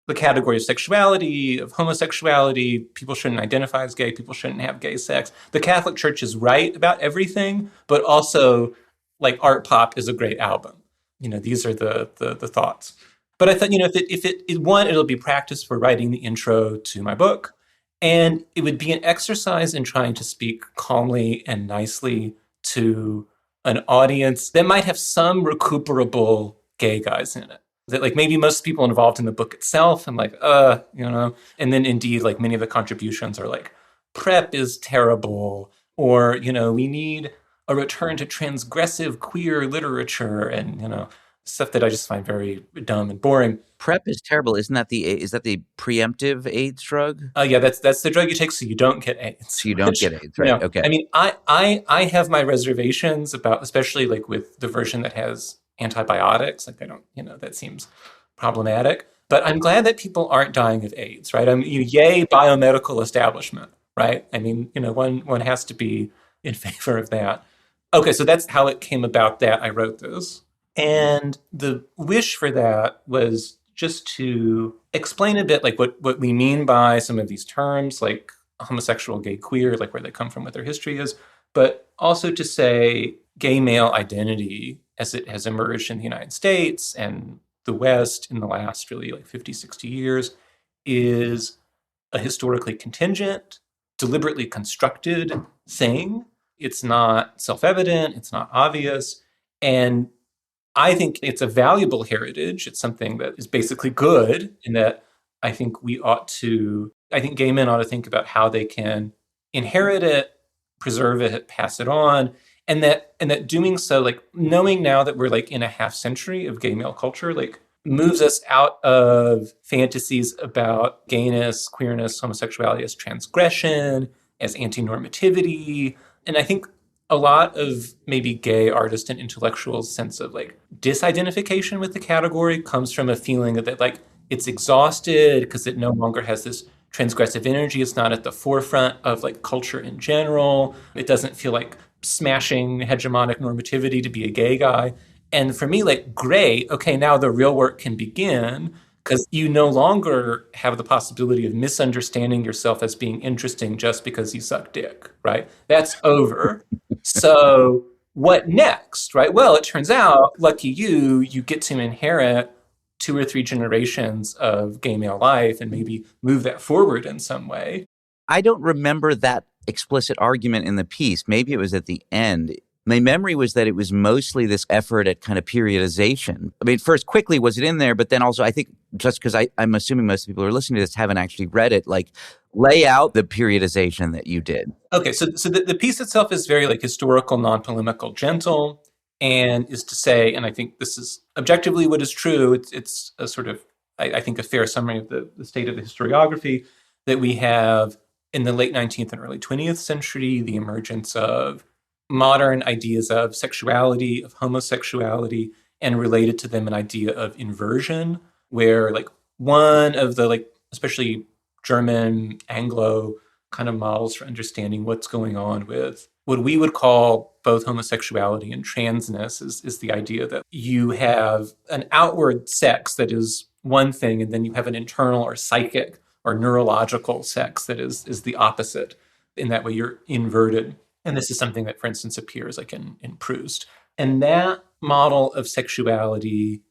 the category of sexuality, of homosexuality. People shouldn't identify as gay. People shouldn't have gay sex. The Catholic Church is right about everything, but also like Art Pop is a great album. These are the thoughts. But I thought, if it'll be practice for writing the intro to my book, and it would be an exercise in trying to speak calmly and nicely to an audience that might have some recuperable gay guys in it. That like maybe most people involved in the book itself and like, and then indeed like many of the contributions are like, PrEP is terrible, or, we need a return to transgressive queer literature and, stuff that I just find very dumb and boring. PrEP is terrible. Is that the preemptive AIDS drug? Yeah, that's the drug you take so you don't get AIDS. So you don't get AIDS, right? Okay. I mean, I have my reservations about, especially like with the version that has antibiotics. Like I don't, that seems problematic. But I'm glad that people aren't dying of AIDS, right? Yay biomedical establishment, right? I mean, one has to be in favor of that. Okay, so that's how it came about that I wrote this. And the wish for that was just to explain a bit like what we mean by some of these terms, like homosexual, gay, queer, like where they come from, what their history is, but also to say gay male identity as it has emerged in the United States and the West in the last really like 50, 60 years is a historically contingent, deliberately constructed thing. It's not self-evident, it's not obvious. And I think it's a valuable heritage. It's something that is basically good in that I think gay men ought to think about how they can inherit it, preserve it, pass it on. And that doing so, like knowing now that we're like in a half century of gay male culture, like moves us out of fantasies about gayness, queerness, homosexuality as transgression, as anti-normativity. And I think a lot of maybe gay artists and intellectuals' sense of like disidentification with the category comes from a feeling that like it's exhausted because it no longer has this transgressive energy. It's not at the forefront of like culture in general. It doesn't feel like smashing hegemonic normativity to be a gay guy. And for me, like, great, okay, now the real work can begin because you no longer have the possibility of misunderstanding yourself as being interesting just because you suck dick, right? That's over. So what next, right? Well, it turns out, lucky you get to inherit 2 or 3 generations of gay male life and maybe move that forward in some way. I don't remember that explicit argument in the piece. Maybe it was at the end. My memory was that it was mostly this effort at kind of periodization. I mean, first, quickly, was it in there? But then also, I think, just because I'm assuming most people who are listening to this haven't actually read it, like, lay out the periodization that you did. Okay, so the piece itself is very, like, historical, non-polemical, gentle, and is to say, and I think this is objectively what is true, it's a sort of, I think, a fair summary of the state of the historiography, that we have, in the late 19th and early 20th century, the emergence of modern ideas of sexuality, of homosexuality, and related to them an idea of inversion, where like one of the like especially German Anglo kind of models for understanding what's going on with what we would call both homosexuality and transness is the idea that you have an outward sex that is one thing, and then you have an internal or psychic or neurological sex that is the opposite. In that way, you're inverted. And this is something that, for instance, appears like in Proust. And that model of sexuality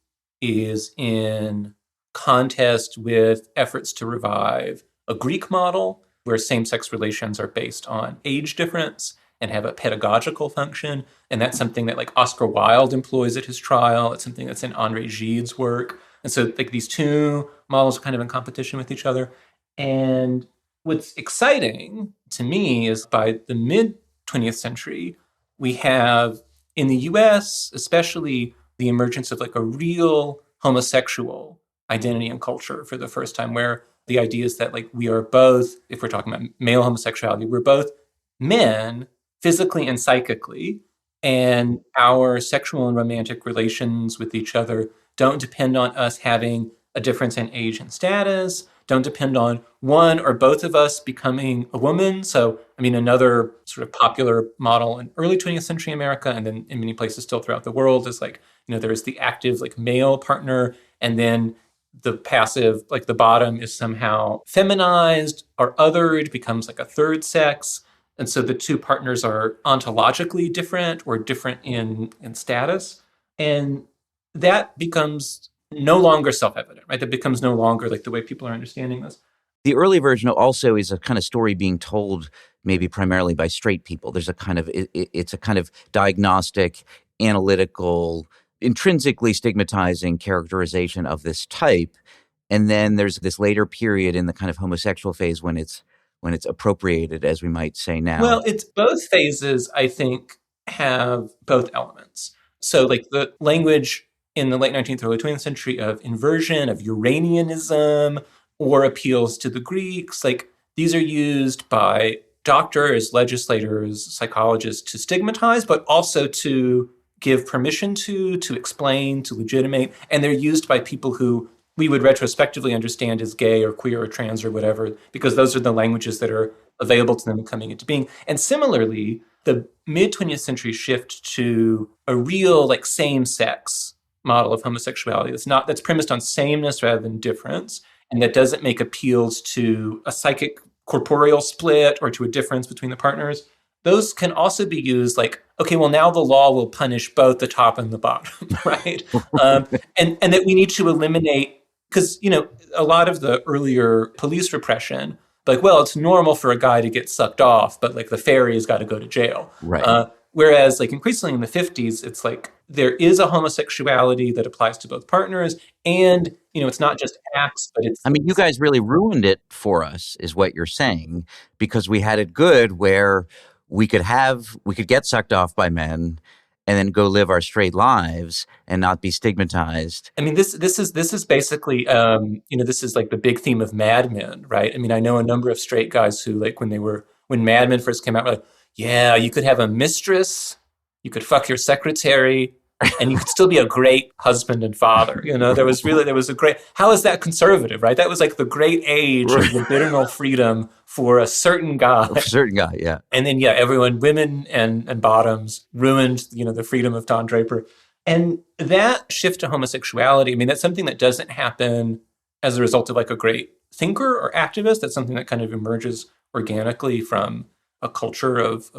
is in contest with efforts to revive a Greek model where same-sex relations are based on age difference and have a pedagogical function. And that's something that like Oscar Wilde employs at his trial. It's something that's in André Gide's work. And so like these two models are kind of in competition with each other. And what's exciting to me is by the mid 20th century, we have in the US, especially the emergence of like a real homosexual identity and culture for the first time, where the idea is that like we are both, if we're talking about male homosexuality, we're both men physically and psychically, and our sexual and romantic relations with each other don't depend on us having a difference in age and status, don't depend on one or both of us becoming a woman. So, I mean, another sort of popular model in early 20th century America, and then in many places still throughout the world, is like, there's the active like male partner, and then the passive, like the bottom is somehow feminized or othered, becomes like a third sex. And so the two partners are ontologically different or different in status. And that becomes no longer self-evident, right? That becomes no longer like the way people are understanding this. The early version also is a kind of story being told maybe primarily by straight people. There's a kind of it's a kind of diagnostic, analytical, intrinsically stigmatizing characterization of this type. And then there's this later period in the kind of homosexual phase when it's appropriated, as we might say now. Well, it's both phases, I think, have both elements. So, like the language in the late 19th, early 20th century of inversion, of Uranianism, or appeals to the Greeks, like these are used by doctors, legislators, psychologists to stigmatize, but also to give permission to explain, to legitimate. And they're used by people who we would retrospectively understand as gay or queer or trans or whatever, because those are the languages that are available to them coming into being. And similarly, the mid 20th century shift to a real like same sex model of homosexuality that's premised on sameness rather than difference, and that doesn't make appeals to a psychic corporeal split or to a difference between the partners. Those can also be used like, okay, well, now the law will punish both the top and the bottom, right? And that we need to eliminate, because, a lot of the earlier police repression, like, well, it's normal for a guy to get sucked off, but like the fairy has got to go to jail. Right. Whereas like increasingly in the 50s, it's like there is a homosexuality that applies to both partners. And, it's not just acts, but it's... I mean, you guys really ruined it for us, is what you're saying, because we had it good where we could get sucked off by men and then go live our straight lives and not be stigmatized. I mean, this is basically, this is like the big theme of Mad Men, right? I mean, I know a number of straight guys who, like, when Mad Men first came out, were like, yeah, you could have a mistress, you could fuck your secretary, and you could still be a great husband and father. There was a great, how is that conservative, right? That was like the great age of libidinal freedom for a certain guy. A certain guy, yeah. And then, everyone, women and bottoms ruined, the freedom of Don Draper. And that shift to homosexuality, I mean, that's something that doesn't happen as a result of like a great thinker or activist. That's something that kind of emerges organically from a culture of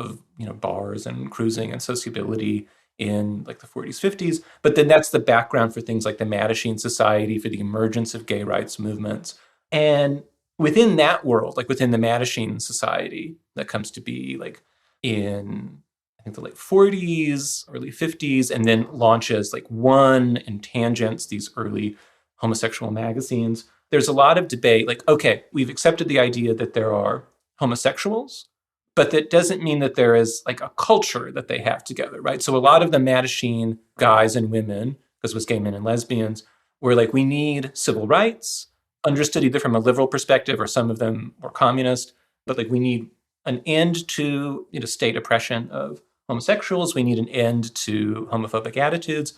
bars and cruising and sociability in like the 40s, 50s. But then that's the background for things like the Mattachine Society, for the emergence of gay rights movements. And within that world, like within the Mattachine Society, that comes to be like in, I think, the late 40s, early 50s, and then launches like One and Tangents, these early homosexual magazines. There's a lot of debate, like, okay, we've accepted the idea that there are homosexuals, but that doesn't mean that there is like a culture that they have together, right? So a lot of the Mattachine guys and women, because it was gay men and lesbians, were like, we need civil rights, understood either from a liberal perspective or some of them were communist, but like we need an end to state oppression of homosexuals. We need an end to homophobic attitudes.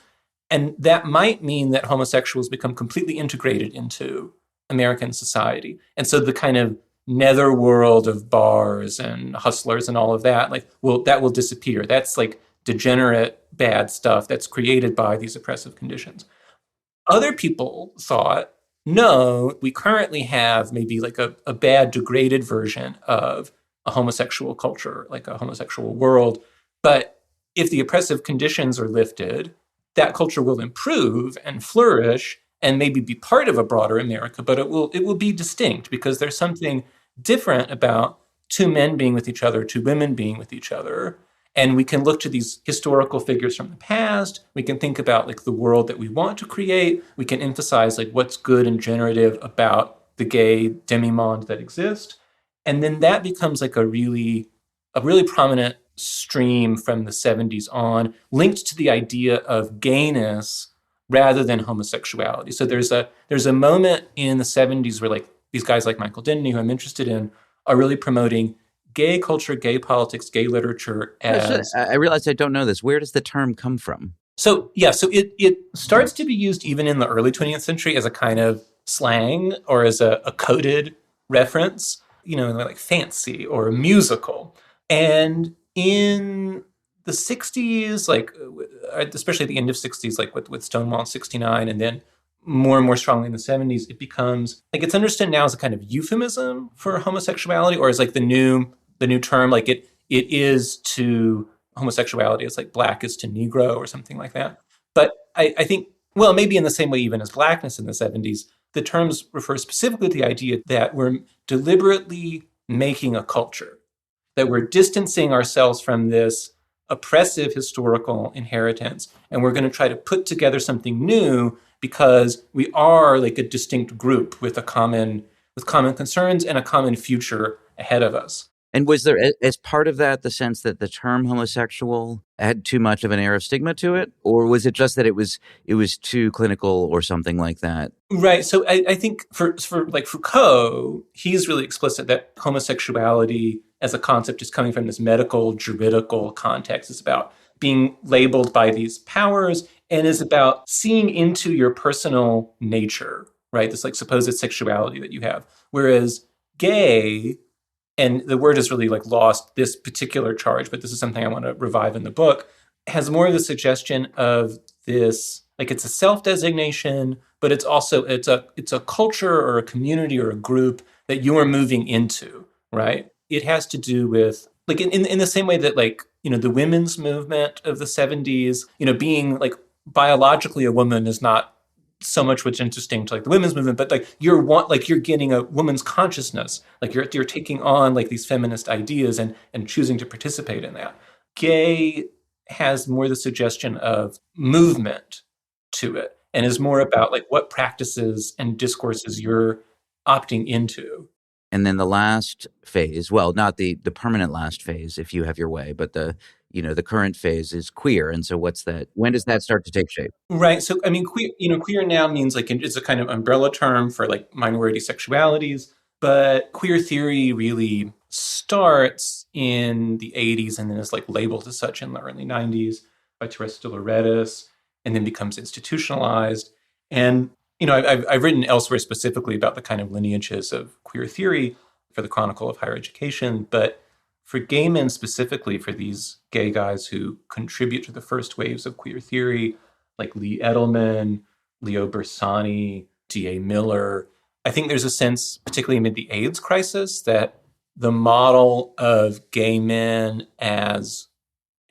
And that might mean that homosexuals become completely integrated into American society. And so the kind of netherworld of bars and hustlers and all of that, that will disappear. That's like degenerate, bad stuff that's created by these oppressive conditions. Other people thought, no, we currently have maybe like a bad, degraded version of a homosexual culture, like a homosexual world. But if the oppressive conditions are lifted, that culture will improve and flourish and maybe be part of a broader America, but it will be distinct because there's something different about two men being with each other, two women being with each other. And we can look to these historical figures from the past. We can think about like the world that we want to create. We can emphasize like what's good and generative about the gay demimonde that exist. And then that becomes like a really prominent stream from the 70s on, linked to the idea of gayness rather than homosexuality. So there's a moment in the 70s where like these guys like Michael Denney, who I'm interested in, are really promoting gay culture, gay politics, gay literature as... I realize I don't know this. Where does the term come from? So it starts to be used even in the early 20th century as a kind of slang or as a coded reference, like fancy or musical. And in the 60s, like especially at the end of 60s, like with Stonewall in 69, and then more and more strongly in the 70s, it becomes like it's understood now as a kind of euphemism for homosexuality, or as like the new term, like it is to homosexuality as like black is to Negro or something like that. But I think, well, maybe in the same way even as blackness in the 70s, the terms refer specifically to the idea that we're deliberately making a culture, that we're distancing ourselves from this oppressive historical inheritance, and we're going to try to put together something new because we are like a distinct group with common concerns and a common future ahead of us. And was there, as part of that, the sense that the term homosexual had too much of an air of stigma to it? Or was it just that it was too clinical or something like that? Right. So I think for like Foucault, he's really explicit that homosexuality as a concept is coming from this medical, juridical context. It's about being labeled by these powers and is about seeing into your personal nature, right? This like supposed sexuality that you have. Whereas gay, and the word has really like lost this particular charge, but this is something I want to revive in the book, has more of the suggestion of this, like it's a self-designation, but it's also it's a culture or a community or a group that you are moving into, right? It has to do with like in the same way that like, the women's movement of the 70s, being like biologically a woman is not so much what's interesting to like the women's movement, but like you're getting a woman's consciousness, like you're taking on like these feminist ideas and choosing to participate in that. Gay has more the suggestion of movement to it and is more about like what practices and discourses you're opting into. And then the last phase, well, not the permanent last phase, if you have your way, but the current phase is queer. And so what's that? When does that start to take shape? Right. So, I mean, queer now means like it's a kind of umbrella term for like minority sexualities, but queer theory really starts in the 80s and then is like labeled as such in the early 90s by Therese de Lauretis and then becomes institutionalized. And, I've written elsewhere specifically about the kind of lineages of queer theory for the Chronicle of Higher Education, but for gay men specifically, for these gay guys who contribute to the first waves of queer theory, like Lee Edelman, Leo Bersani, D.A. Miller, I think there's a sense, particularly amid the AIDS crisis, that the model of gay men as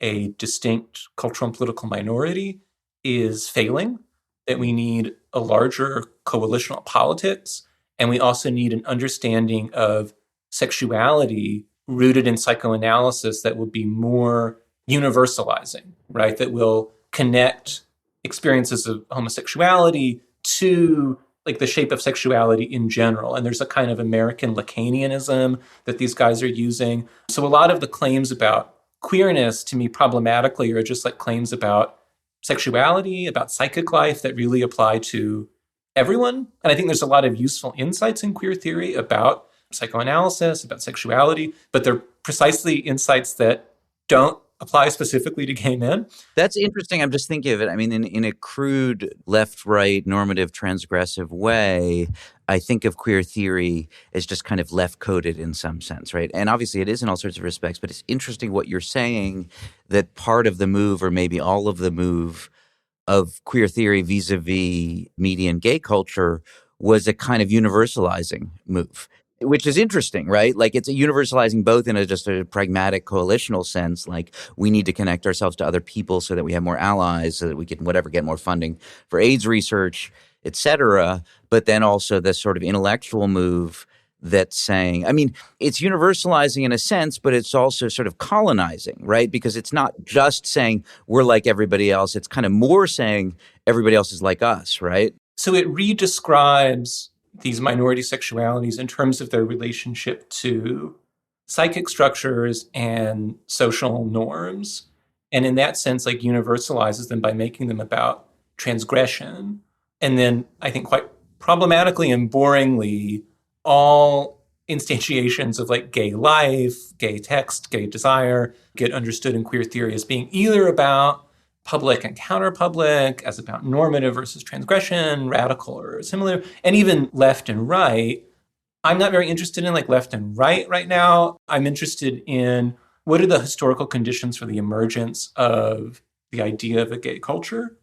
a distinct cultural and political minority is failing, that we need a larger coalitional politics, and we also need an understanding of sexuality rooted in psychoanalysis that will be more universalizing, right? That will connect experiences of homosexuality to like the shape of sexuality in general. And there's a kind of American Lacanianism that these guys are using. So a lot of the claims about queerness to me problematically are just like claims about sexuality, about psychic life that really apply to everyone. And I think there's a lot of useful insights in queer theory about psychoanalysis, about sexuality, but they're precisely insights that don't apply specifically to gay men. That's interesting. I'm just thinking of it. I mean, in a crude left-right normative transgressive way, I think of queer theory as just kind of left-coded in some sense, right? And obviously it is in all sorts of respects, but it's interesting what you're saying, that part of the move or maybe all of the move of queer theory vis-a-vis media and gay culture was a kind of universalizing move, which is interesting, right? Like it's a universalizing both in just a pragmatic coalitional sense, like we need to connect ourselves to other people so that we have more allies, so that we can get more funding for AIDS research, et cetera. But then also this sort of intellectual move that's saying, I mean, it's universalizing in a sense, but it's also sort of colonizing, right? Because it's not just saying we're like everybody else. It's kind of more saying everybody else is like us, right? So it redescribes these minority sexualities in terms of their relationship to psychic structures and social norms. And in that sense, like universalizes them by making them about transgression. And then I think quite problematically and boringly, all instantiations of like gay life, gay text, gay desire get understood in queer theory as being either about public and counterpublic, as about normative versus transgression, radical or similar, and even left and right. I'm not very interested in like left and right now. I'm interested in what are the historical conditions for the emergence of the idea of a gay culture,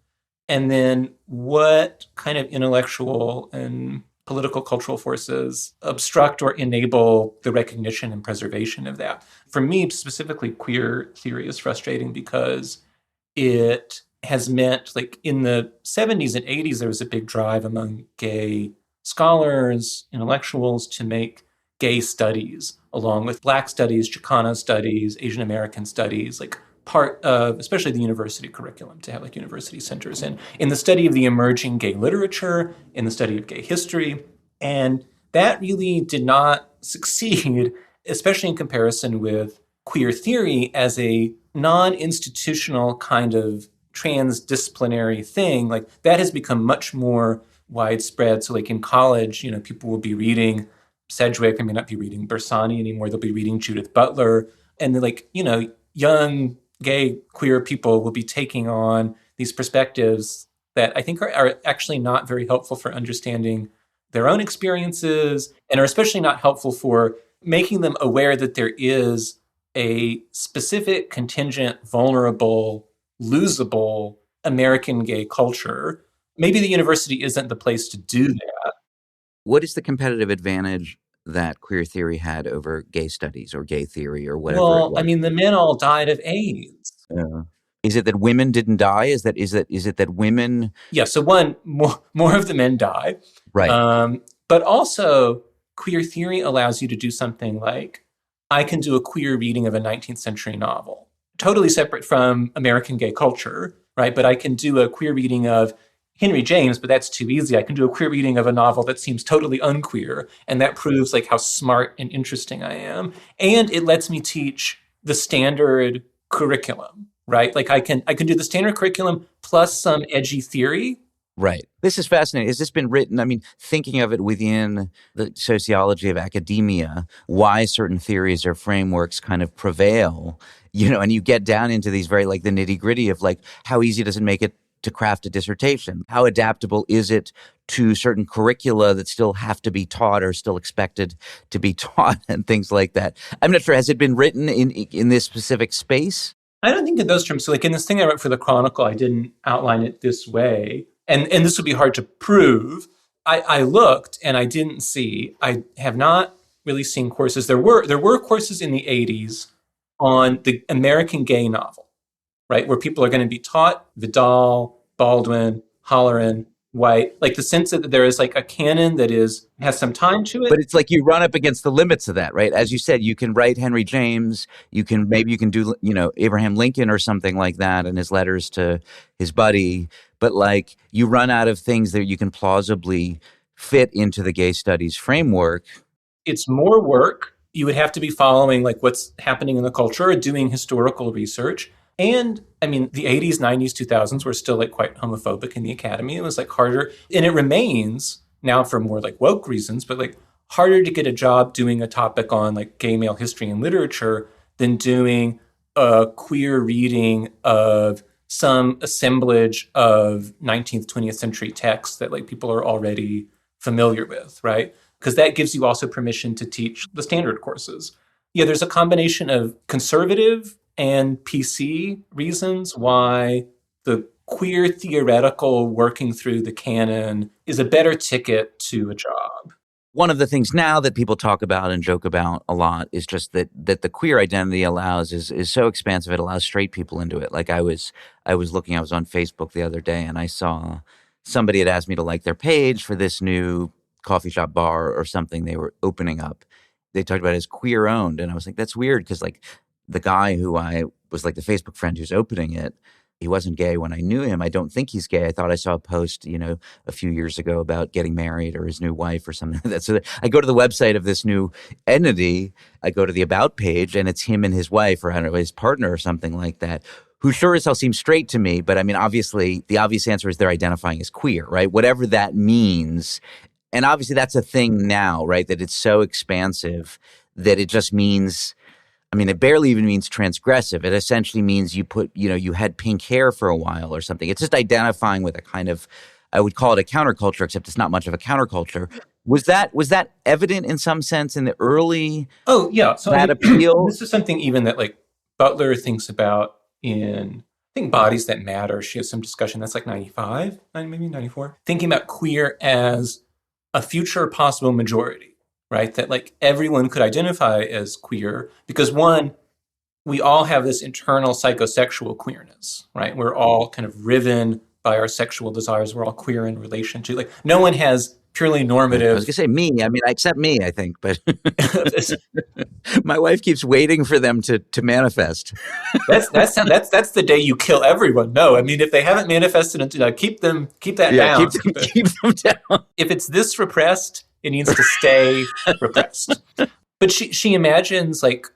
and then what kind of intellectual and political cultural forces obstruct or enable the recognition and preservation of that. For me, specifically, queer theory is frustrating because it has meant, like in the 70s and 80s, there was a big drive among gay scholars, intellectuals to make gay studies, along with Black studies, Chicana studies, Asian American studies, like part of, especially the university curriculum, to have like university centers in the study of the emerging gay literature, in the study of gay history. And that really did not succeed, especially in comparison with queer theory as a non-institutional kind of transdisciplinary thing. Like that has become much more widespread. So like in college, people will be reading Sedgwick. I may not be reading Bersani anymore. They'll be reading Judith Butler. And then like, young gay queer people will be taking on these perspectives that I think are actually not very helpful for understanding their own experiences and are especially not helpful for making them aware that there is a specific, contingent, vulnerable, losable American gay culture. Maybe the university isn't the place to do that. What is the competitive advantage that queer theory had over gay studies or gay theory or whatever it Well, was? I mean, the men all died of AIDS. Is it that women didn't die? Is it that women? Yeah, so one, more of the men die. Right. But also, queer theory allows you to do something like, I can do a queer reading of a 19th century novel, totally separate from American gay culture, right? But I can do a queer reading of Henry James, but that's too easy. I can do a queer reading of a novel that seems totally unqueer, and that proves like how smart and interesting I am. And it lets me teach the standard curriculum, right? Like I can do the standard curriculum plus some edgy theory. Right. This is fascinating. Has this been written? I mean, thinking of it within the sociology of academia, why certain theories or frameworks kind of prevail, and you get down into these very like the nitty gritty of like, how easy does it make it to craft a dissertation? How adaptable is it to certain curricula that still have to be taught or still expected to be taught and things like that? I'm not sure. Has it been written in this specific space? I don't think in those terms. So like in this thing I wrote for the Chronicle, I didn't outline it this way. And this would be hard to prove. I looked and I didn't see. I have not really seen courses. There were courses in the 80s on the American gay novel, right? Where people are going to be taught Vidal, Baldwin, Halloran, White, like the sense that there is like a canon that has some time to it. But it's like you run up against the limits of that, right? As you said, you can write Henry James, maybe you can do, Abraham Lincoln or something like that and his letters to his buddy. But like you run out of things that you can plausibly fit into the gay studies framework. It's more work. You would have to be following like what's happening in the culture, doing historical research. And I mean, the 80s, 90s, 2000s were still like quite homophobic in the academy. It was like harder. And it remains now for more like woke reasons, but like harder to get a job doing a topic on like gay male history and literature than doing a queer reading of some assemblage of 19th, 20th century texts that like people are already familiar with, right? Because that gives you also permission to teach the standard courses. Yeah, there's a combination of conservative and PC reasons why the queer theoretical working through the canon is a better ticket to a job. One of the things now that people talk about and joke about a lot is just that the queer identity allows is so expansive. It allows straight people into it. Like I was on Facebook the other day and I saw somebody had asked me to like their page for this new coffee shop bar or something they were opening up. They talked about it as queer owned. And I was like, that's weird because like the guy who I was like the Facebook friend who's opening it, he wasn't gay when I knew him. I don't think he's gay. I thought I saw a post, a few years ago about getting married or his new wife or something like that. So I go to the website of this new entity. I go to the about page and it's him and his wife or I don't know, his partner or something like that, who sure as hell seems straight to me. But I mean, obviously, the obvious answer is they're identifying as queer, right? Whatever that means. And obviously that's a thing now, right? That it's so expansive that it just means, I mean, it barely even means transgressive. It essentially means you had pink hair for a while or something. It's just identifying with a kind of, I would call it a counterculture, except it's not much of a counterculture. Was that evident in some sense in the early? Oh, yeah. So that appeal? This is something even that like Butler thinks about in, I think, Bodies That Matter. She has some discussion that's like 95, maybe 94, thinking about queer as a future possible majority, right? That like everyone could identify as queer because one, we all have this internal psychosexual queerness, right? We're all kind of riven by our sexual desires. We're all queer in relation to like no one has purely I normative. was going to say me. I mean, except me, I think. But my wife keeps waiting for them to manifest. That's the day you kill everyone. No, I mean, if they haven't manifested, keep that Yeah, down. keep them down. If it's this repressed, it needs to stay repressed. But she imagines, like,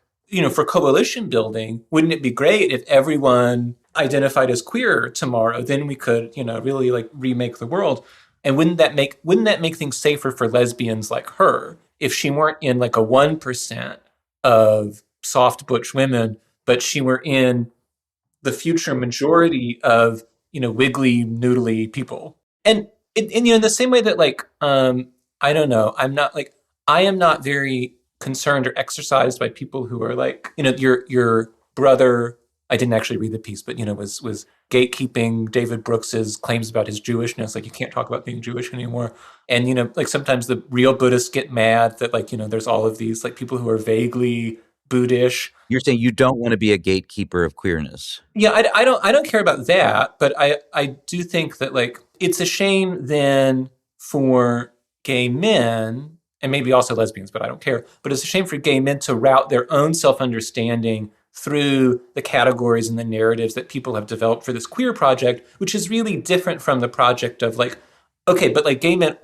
for coalition building, wouldn't it be great if everyone identified as queer tomorrow? Then we could, really like remake the world. And wouldn't that make things safer for lesbians like her if she weren't in like a 1% of soft butch women, but she were in the future majority of, wiggly, noodly people? And in the same way that, like, I don't know, I am not very concerned or exercised by people who are like, your brother. I didn't actually read the piece, but was gatekeeping David Brooks's claims about his Jewishness. Like, you can't talk about being Jewish anymore. And like sometimes the real Buddhists get mad that, like, there's all of these like people who are vaguely Buddhish. You're saying you don't want to be a gatekeeper of queerness. Yeah, I don't care about that, but I do think that, like, it's a shame then for gay men, and maybe also lesbians, but I don't care. But it's a shame for gay men to route their own self-understanding through the categories and the narratives that people have developed for this queer project, which is really different from the project of, like, okay, but like gay men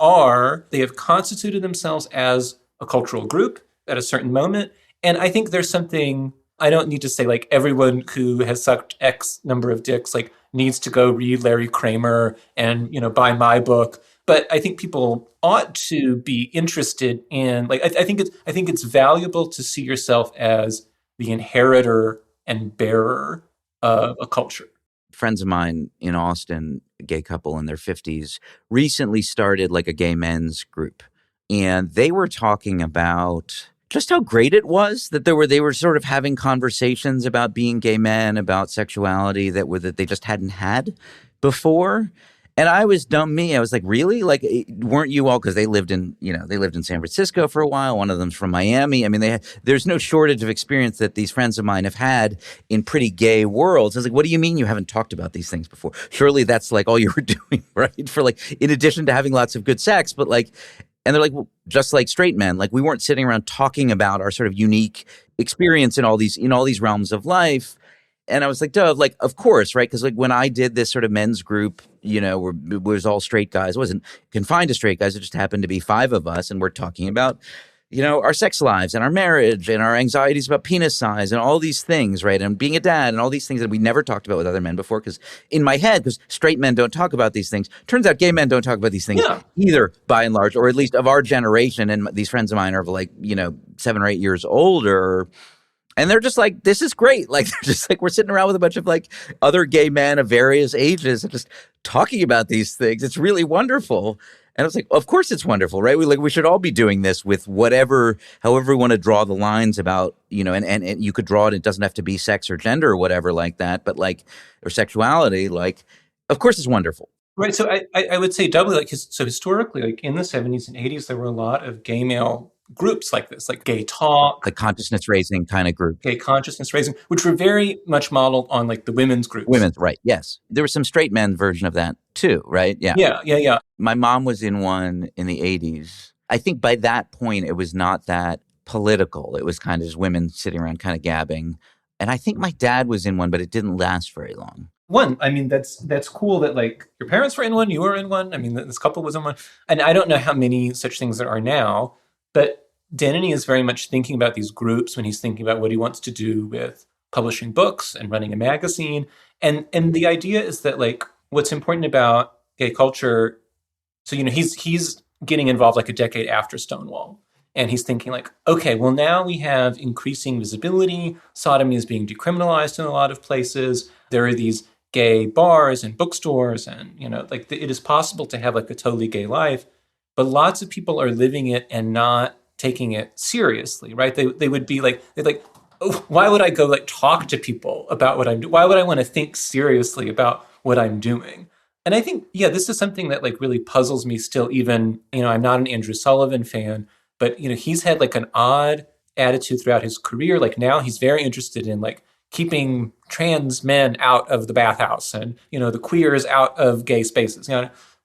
they have constituted themselves as a cultural group at a certain moment. And I think there's something, I don't need to say like everyone who has sucked X number of dicks like needs to go read Larry Kramer and, buy my book. But I think people ought to be interested in, like, I think it's valuable to see yourself as the inheritor and bearer of a culture. Friends of mine in Austin, a gay couple in their 50s, recently started like a gay men's group. And they were talking about just how great it was that they were sort of having conversations about being gay men, about sexuality that they just hadn't had before. And I was dumb me. I was like, really? Like, weren't you all? Because they lived in San Francisco for a while. One of them's from Miami. I mean, there's no shortage of experience that these friends of mine have had in pretty gay worlds. I was like, what do you mean you haven't talked about these things before? Surely that's like all you were doing, right? For like, in addition to having lots of good sex, but like, and they're like, well, just like straight men, like we weren't sitting around talking about our sort of unique experience in all these realms of life. And I was like, duh, like, of course, right? Because like when I did this sort of men's group, where it was all straight guys, it wasn't confined to straight guys. It just happened to be 5 of us. And we're talking about, our sex lives and our marriage and our anxieties about penis size and all these things, right? And being a dad and all these things that we never talked about with other men before. Because in my head, because straight men don't talk about these things, turns out gay men don't talk about these things either, by and large, or at least of our generation. And these friends of mine are like, 7 or 8 years older. And they're just like, this is great. Like, they're just like, we're sitting around with a bunch of like other gay men of various ages and just talking about these things. It's really wonderful. And I was like, of course it's wonderful, right? We should all be doing this with however we want to draw the lines about, and you could draw it. It doesn't have to be sex or gender or whatever like that, but like, or sexuality, like, of course it's wonderful. Right. So I would say doubly, like, so historically, like in the 70s and 80s, there were a lot of gay male groups like this, like Gay Talk. The consciousness raising kind of group. Gay consciousness raising, which were very much modeled on like the women's groups. Women's, right, yes. There was some straight men version of that too, right? Yeah. Yeah. My mom was in one in the 80s. I think by that point, it was not that political. It was kind of just women sitting around kind of gabbing. And I think my dad was in one, but it didn't last very long. One, I mean, that's cool that like your parents were in one, you were in one. I mean, this couple was in one. And I don't know how many such things there are now, but Denny is very much thinking about these groups when he's thinking about what he wants to do with publishing books and running a magazine. And the idea is that, like, what's important about gay culture, so, he's getting involved like a decade after Stonewall. And he's thinking like, okay, well, now we have increasing visibility. Sodomy is being decriminalized in a lot of places. There are these gay bars and bookstores and, like it is possible to have like a totally gay life. But lots of people are living it and not taking it seriously, right? They would be like, oh, why would I go like talk to people about what I'm doing? Why would I want to think seriously about what I'm doing? And I think, this is something that like really puzzles me still, even, I'm not an Andrew Sullivan fan, but, he's had like an odd attitude throughout his career. Like now he's very interested in like keeping trans men out of the bathhouse and, the queers out of gay spaces,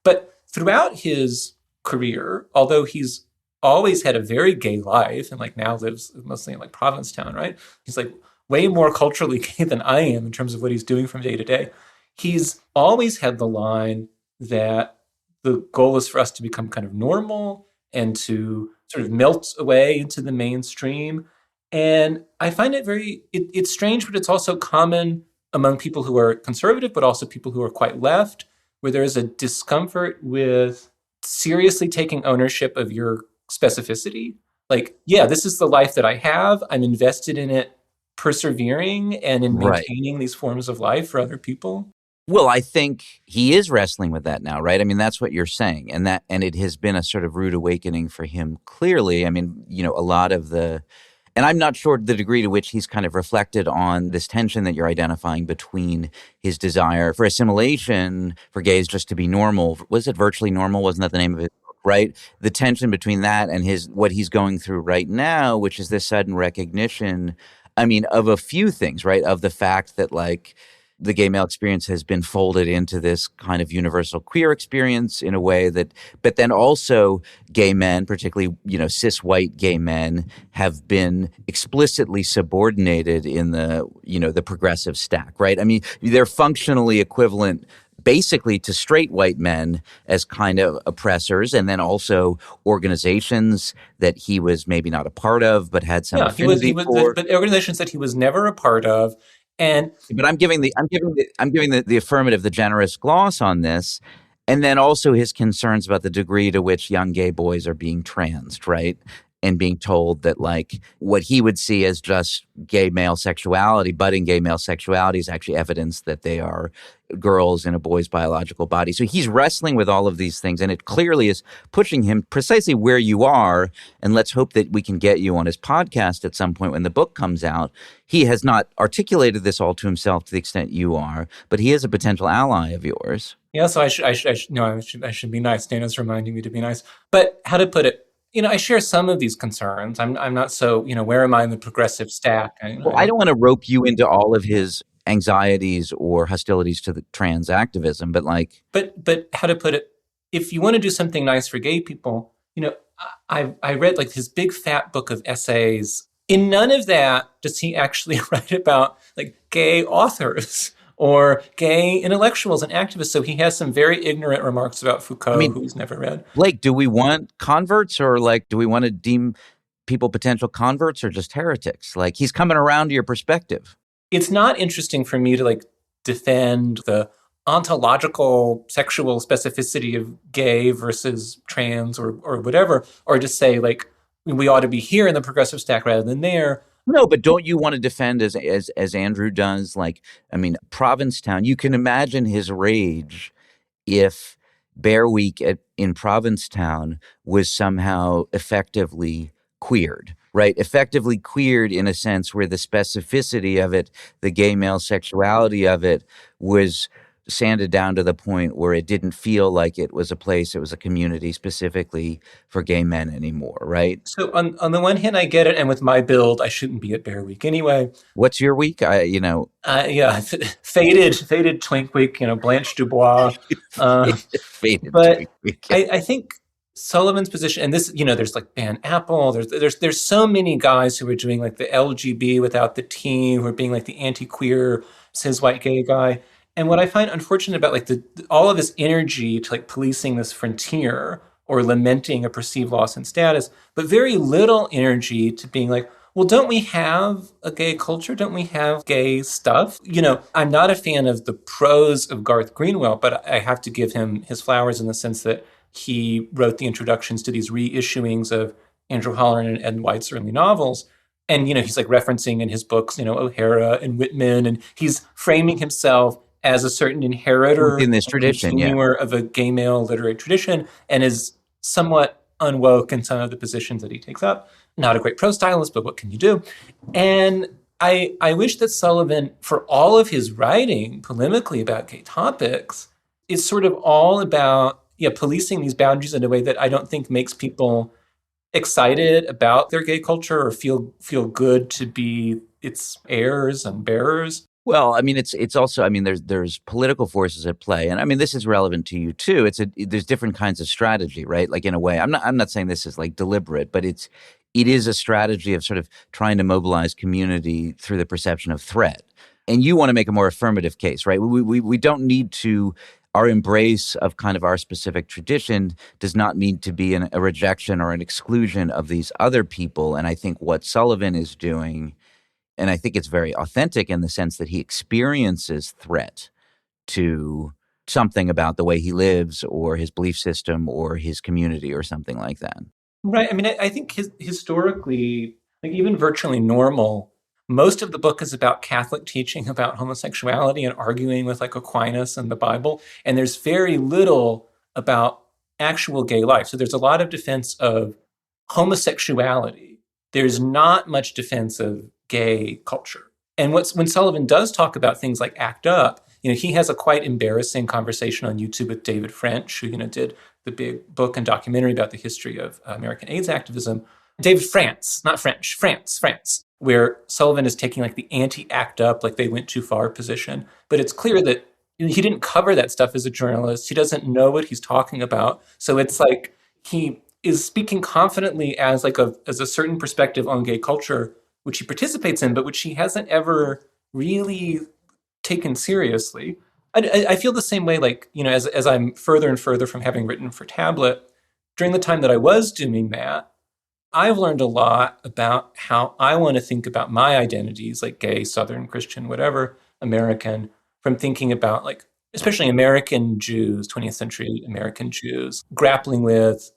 But throughout his career, although he's always had a very gay life and like now lives mostly in like Provincetown, right? He's like way more culturally gay than I am in terms of what he's doing from day to day. He's always had the line that the goal is for us to become kind of normal and to sort of melt away into the mainstream. And I find it it's strange, but it's also common among people who are conservative, but also people who are quite left, where there is a discomfort with seriously taking ownership of your specificity. Like, yeah, this is the life that I have. I'm invested in it, persevering and in Right. maintaining these forms of life for other people. Well, I think he is wrestling with that now, right? I mean, that's what you're saying. And it has been a sort of rude awakening for him, clearly. I mean, a lot of and I'm not sure the degree to which he's kind of reflected on this tension that you're identifying between his desire for assimilation, for gays just to be normal. Was it Virtually Normal? Wasn't that the name of it? Right? The tension between that and what he's going through right now, which is this sudden recognition, I mean, of a few things, right? Of the fact that like the gay male experience has been folded into this kind of universal queer experience in a way that, but then also gay men, particularly, cis white gay men, have been explicitly subordinated in the progressive stack, right? I mean, they're functionally equivalent basically to straight white men as kind of oppressors, and then also organizations that he was maybe not a part of, but had some affinity for. But organizations that he was never a part of. But I'm giving the affirmative, the generous gloss on this, and then also his concerns about the degree to which young gay boys are being transed, right? And being told that like what he would see as just gay male sexuality, budding gay male sexuality, is actually evidence that they are girls in a boy's biological body. So he's wrestling with all of these things, and it clearly is pushing him precisely where you are. And let's hope that we can get you on his podcast at some point when the book comes out. He has not articulated this all to himself to the extent you are, but he is a potential ally of yours. Yeah, so I should be nice. Dana's reminding me to be nice. But how to put it? I share some of these concerns. I'm not so, where am I in the progressive stack? Well, I don't want to rope you into all of his anxieties or hostilities to the trans activism, but like. But how to put it? If you want to do something nice for gay people, I read like his big fat book of essays. In none of that does he actually write about like gay authors or gay intellectuals and activists. So he has some very ignorant remarks about Foucault, who he's never read. Blake, do we want converts, or like, do we want to deem people potential converts or just heretics? Like, he's coming around to your perspective. It's not interesting for me to like defend the ontological sexual specificity of gay versus trans or whatever, or just say like we ought to be here in the progressive stack rather than there. No, but don't you want to defend as Andrew does? Like, I mean, Provincetown, you can imagine his rage if Bear Week in Provincetown was somehow effectively queered, right? Effectively queered in a sense where the specificity of it, the gay male sexuality of it, was sanded down to the point where it didn't feel like it was a community specifically for gay men anymore, right? So on the one hand, I get it, and with my build, I shouldn't be at Bear Week anyway. What's your week? Faded Twink Week, Blanche Dubois. Faded but Twink Week. I think Sullivan's position, and this, there's like Ban Apple, there's so many guys who are doing like the LGB without the T, who are being like the anti-queer cis white gay guy. And what I find unfortunate about like all of this energy to like policing this frontier or lamenting a perceived loss in status, but very little energy to being like, well, don't we have a gay culture? Don't we have gay stuff? I'm not a fan of the prose of Garth Greenwell, but I have to give him his flowers in the sense that he wrote the introductions to these reissuings of Andrew Holleran and Ed White's early novels. And, he's like referencing in his books, O'Hara and Whitman, and he's framing himself as a certain inheritor in this tradition, continuer of a gay male literary tradition, and is somewhat unwoke in some of the positions that he takes up. Not a great prose stylist, but what can you do? And I wish that Sullivan, for all of his writing polemically about gay topics, is sort of all about policing these boundaries in a way that I don't think makes people excited about their gay culture or feel good to be its heirs and bearers. Well, I mean, it's also, I mean, there's political forces at play, and I mean, this is relevant to you too. There's different kinds of strategy, right? Like in a way, I'm not saying this is like deliberate, but it is a strategy of sort of trying to mobilize community through the perception of threat. And you want to make a more affirmative case, right? We don't need to. Our embrace of kind of our specific tradition does not mean to be a rejection or an exclusion of these other people. And I think what Sullivan is doing, and I think it's very authentic in the sense that he experiences threat to something about the way he lives or his belief system or his community or something like that. Right. I mean, I think historically, like even virtually normal, most of the book is about Catholic teaching about homosexuality and arguing with like Aquinas and the Bible. And there's very little about actual gay life. So there's a lot of defense of homosexuality. There's not much defense of gay culture. And when Sullivan does talk about things like ACT UP, he has a quite embarrassing conversation on YouTube with David French, who, did the big book and documentary about the history of American AIDS activism. David France, not French, France, where Sullivan is taking like the anti-ACT UP, like they went too far position. But it's clear that he didn't cover that stuff as a journalist. He doesn't know what he's talking about. So it's like he is speaking confidently as as a certain perspective on gay culture, which he participates in, but which he hasn't ever really taken seriously. I feel the same way, like, as I'm further and further from having written for tablet, during the time that I was doing that, I've learned a lot about how I want to think about my identities, like gay, Southern, Christian, whatever, American, from thinking about like, especially American Jews, 20th century American Jews, grappling with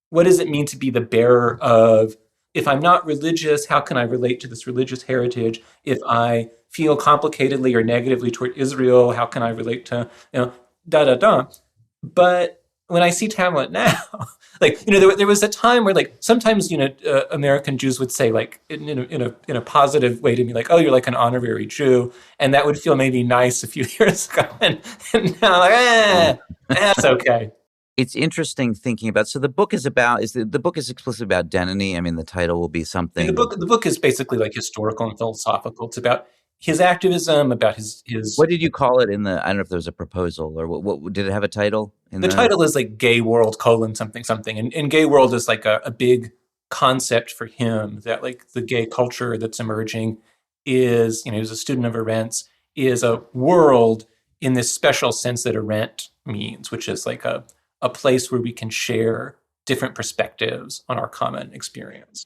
what does it mean to be the bearer of, if I'm not religious, how can I relate to this religious heritage? If I feel complicatedly or negatively toward Israel, how can I relate to, da da da. But when I see Tablet now, like, there was a time where like sometimes, American Jews would say like in a positive way to me, like, oh, you're like an honorary Jew. And that would feel maybe nice a few years ago. And now like, that's okay. It's interesting thinking about. So the book is about. The book is explicitly about identity? I mean, the title will be something. The book is basically like historical and philosophical. It's about his activism, about his. What did you call it in the? I don't know if there was a proposal or what did it have a title? The title is like Gay World : something something, and Gay World is like a big concept for him, that like the gay culture that's emerging is, he was a student of Arendt's, is a world in this special sense that Arendt means, which is like a place where we can share different perspectives on our common experience.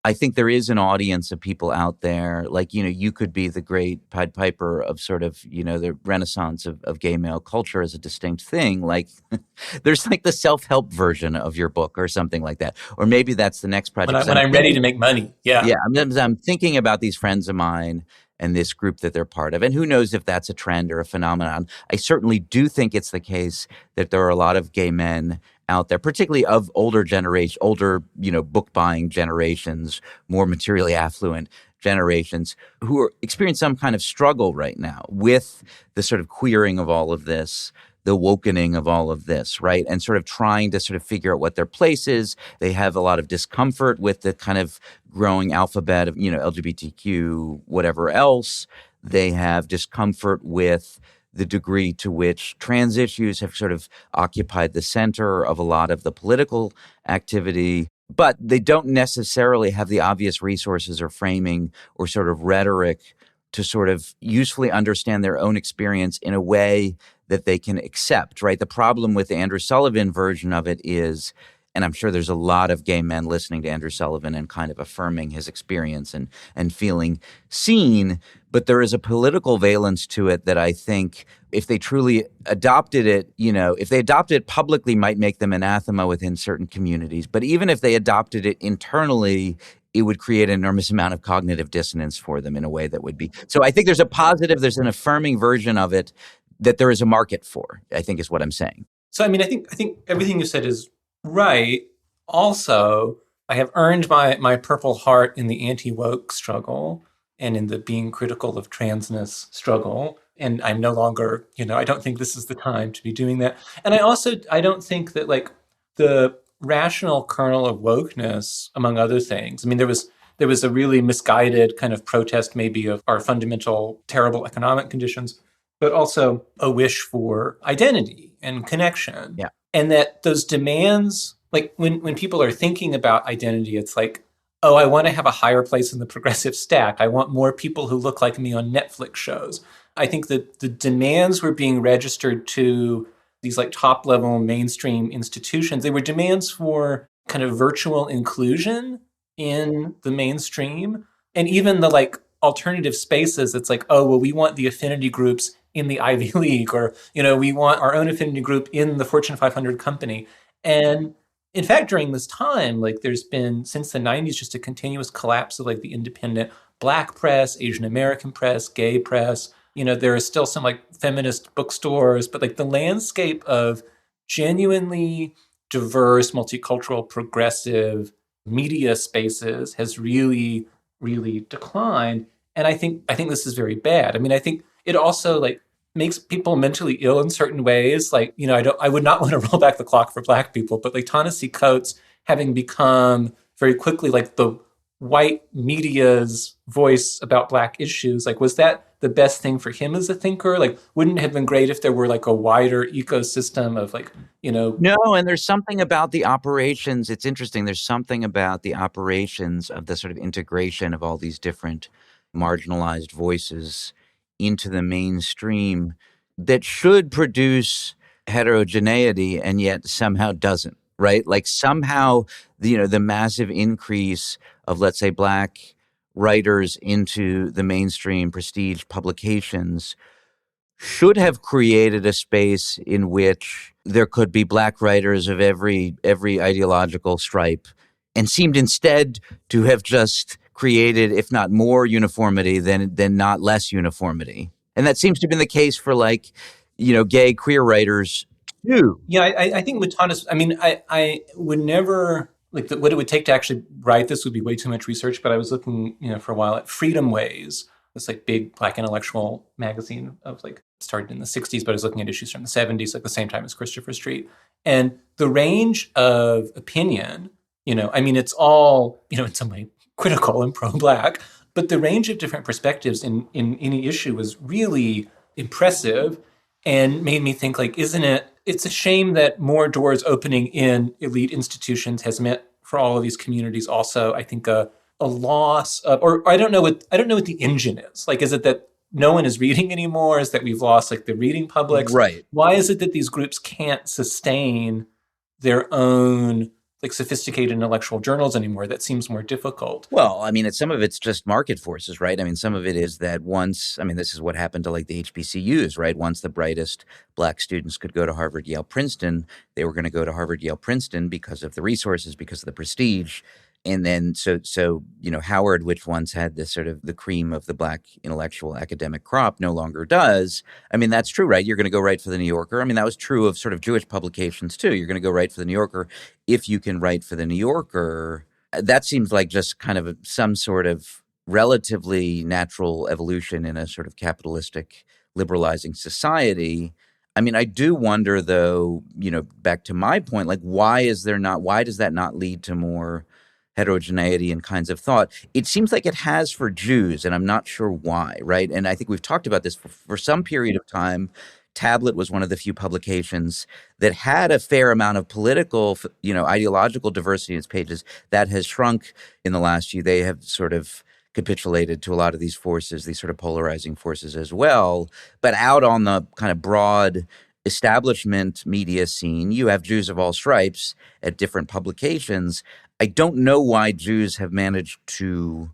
I think there is an audience of people out there, like, you could be the great Pied Piper of sort of, the renaissance of gay male culture as a distinct thing. Like there's like the self-help version of your book or something like that. Or maybe that's the next project. When I'm ready to make money. Yeah. Yeah. I'm thinking about these friends of mine and this group that they're part of. And who knows if that's a trend or a phenomenon. I certainly do think it's the case that there are a lot of gay men out there, particularly of older, book buying generations, more materially affluent generations, who experience some kind of struggle right now with the sort of queering of all of this, the wokening of all of this, right? And sort of trying to sort of figure out what their place is. They have a lot of discomfort with the kind of growing alphabet of, LGBTQ, whatever else. They have discomfort with the degree to which trans issues have sort of occupied the center of a lot of the political activity, but they don't necessarily have the obvious resources or framing or sort of rhetoric to sort of usefully understand their own experience in a way that they can accept, right? The problem with the Andrew Sullivan version of it is, and I'm sure there's a lot of gay men listening to Andrew Sullivan and kind of affirming his experience and feeling seen, but there is a political valence to it that I think if they truly adopted it, if they adopted it publicly might make them anathema within certain communities. But even if they adopted it internally, it would create an enormous amount of cognitive dissonance for them in a way that would be. So I think there's a positive, there's an affirming version of it that there is a market for, I think is what I'm saying. So, I mean, I think everything you said is right. Also, I have earned my Purple Heart in the anti-woke struggle and in the being critical of transness struggle. And I'm no longer, I don't think this is the time to be doing that. And I don't think that like the rational kernel of wokeness, among other things. I mean, there was there was a really misguided kind of protest maybe of our fundamental terrible economic conditions, but also a wish for identity and connection. Yeah. And that those demands, like when people are thinking about identity, it's like, oh, I want to have a higher place in the progressive stack. I want more people who look like me on Netflix shows. I think that the demands were being registered to these like top level mainstream institutions. They were demands for kind of virtual inclusion in the mainstream. And even the like alternative spaces, it's like, oh, well, we want the affinity groups in the Ivy League, or, we want our own affinity group in the Fortune 500 company. And in fact, during this time, like there's been since the 90s just a continuous collapse of like the independent Black press, Asian American press, gay press. There are still some like feminist bookstores, but like the landscape of genuinely diverse, multicultural, progressive media spaces has really, really declined. And I think this is very bad. I mean, I think it also like makes people mentally ill in certain ways. Like, I would not want to roll back the clock for Black people, but like Ta-Nehisi Coates having become very quickly like the white media's voice about Black issues, like, was that the best thing for him as a thinker? Like, wouldn't it have been great if there were like a wider ecosystem of like, No, and there's something about the operations. It's interesting. There's something about the operations of the sort of integration of all these different marginalized voices into the mainstream that should produce heterogeneity and yet somehow doesn't, right? Like somehow, the massive increase of, let's say, Black writers into the mainstream prestige publications should have created a space in which there could be Black writers of every ideological stripe, and seemed instead to have just created, if not more uniformity, then not less uniformity. And that seems to have been the case for like, gay queer writers too. Yeah, I think with Ta-Nehisi, I mean, I would never, like what it would take to actually write this would be way too much research, but I was looking, for a while at Freedom Ways, this like big Black intellectual magazine of like, started in the 60s, but I was looking at issues from the 70s, like the same time as Christopher Street. And the range of opinion, I mean, it's all, in some way critical and pro-Black, but the range of different perspectives in any issue was really impressive and made me think like, it's a shame that more doors opening in elite institutions has meant for all of these communities also, I think, a loss of, or I don't know what the engine is. Like, is it that no one is reading anymore? Is that we've lost like the reading publics? Right. Why is it that these groups can't sustain their own like sophisticated intellectual journals anymore? That seems more difficult. Well, I mean, some of it's just market forces, right? I mean, some of it is that this is what happened to like the HBCUs, right? Once the brightest Black students could go to Harvard, Yale, Princeton, they were going to go to Harvard, Yale, Princeton because of the resources, because of the prestige. And then so Howard, which once had this sort of the cream of the Black intellectual academic crop, no longer does. I mean, that's true, right? You're going to go write for the New Yorker. I mean, that was true of sort of Jewish publications too. You're going to go write for the New Yorker if you can write for the New Yorker. That seems like just kind of some sort of relatively natural evolution in a sort of capitalistic liberalizing society. I mean, I do wonder though, back to my point, like why does that not lead to more heterogeneity and kinds of thought? It seems like it has for Jews, and I'm not sure why, right? And I think we've talked about this for some period of time. Tablet was one of the few publications that had a fair amount of political, ideological diversity in its pages. That has shrunk in the last year. They have sort of capitulated to a lot of these forces, these sort of polarizing forces as well. But out on the kind of broad establishment media scene, you have Jews of all stripes at different publications. I don't know why Jews have managed to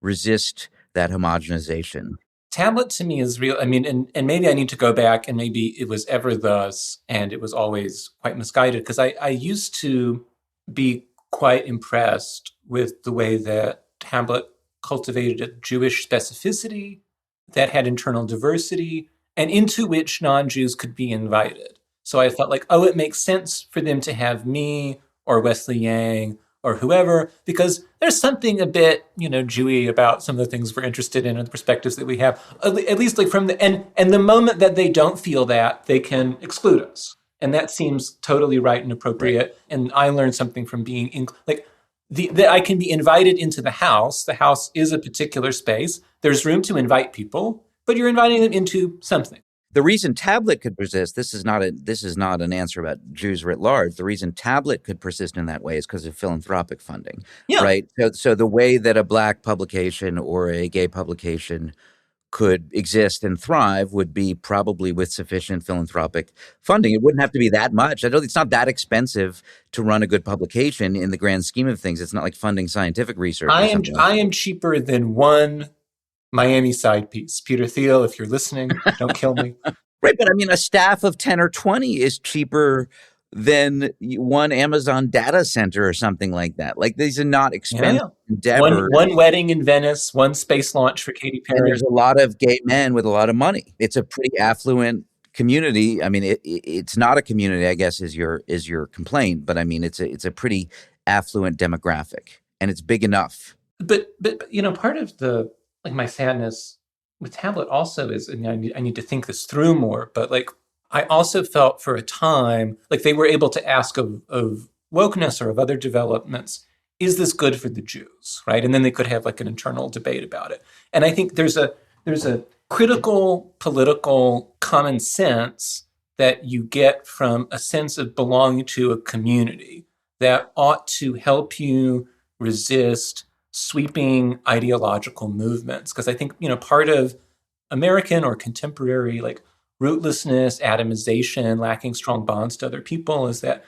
resist that homogenization. Tablet to me is real. I mean, and maybe I need to go back and maybe it was ever thus and it was always quite misguided, because I used to be quite impressed with the way that Tablet cultivated a Jewish specificity that had internal diversity and into which non-Jews could be invited. So I felt like, oh, it makes sense for them to have me or Wesley Yang or whoever, because there's something a bit, Jewy about some of the things we're interested in and the perspectives that we have, at least like from the, and the moment that they don't feel that, they can exclude us. And that seems totally right and appropriate. Right. And I learned something from being, like, I can be invited into the house. The house is a particular space. There's room to invite people, but you're inviting them into something. The reason Tablet could persist, this is not an answer about Jews writ large. The reason Tablet could persist in that way is because of philanthropic funding, Yeah. right? So the way that a Black publication or a gay publication could exist and thrive would be probably with sufficient philanthropic funding. It wouldn't have to be that much. It's not that expensive to run a good publication in the grand scheme of things. It's not like funding scientific research or something like that. I am cheaper than one Miami side piece. Peter Thiel, if you're listening, don't kill me. Right, but I mean, a staff of 10 or 20 is cheaper than one Amazon data center or something like that. Like, these are not expensive endeavors. One wedding in Venice, one space launch for Katy Perry. And there's a lot of gay men with a lot of money. It's a pretty affluent community. I mean, it's not a community, I guess, is your complaint, but I mean, it's a pretty affluent demographic, and it's big enough. But part of the my sadness with Tablet also is, and I need to think this through more, but I also felt for a time like they were able to ask of wokeness or of other developments, is this good for the Jews, right? And then they could have an internal debate about it. And I think there's a critical political common sense that you get from a sense of belonging to a community that ought to help you resist sweeping ideological movements. Because I think, part of American or contemporary rootlessness, atomization, lacking strong bonds to other people is that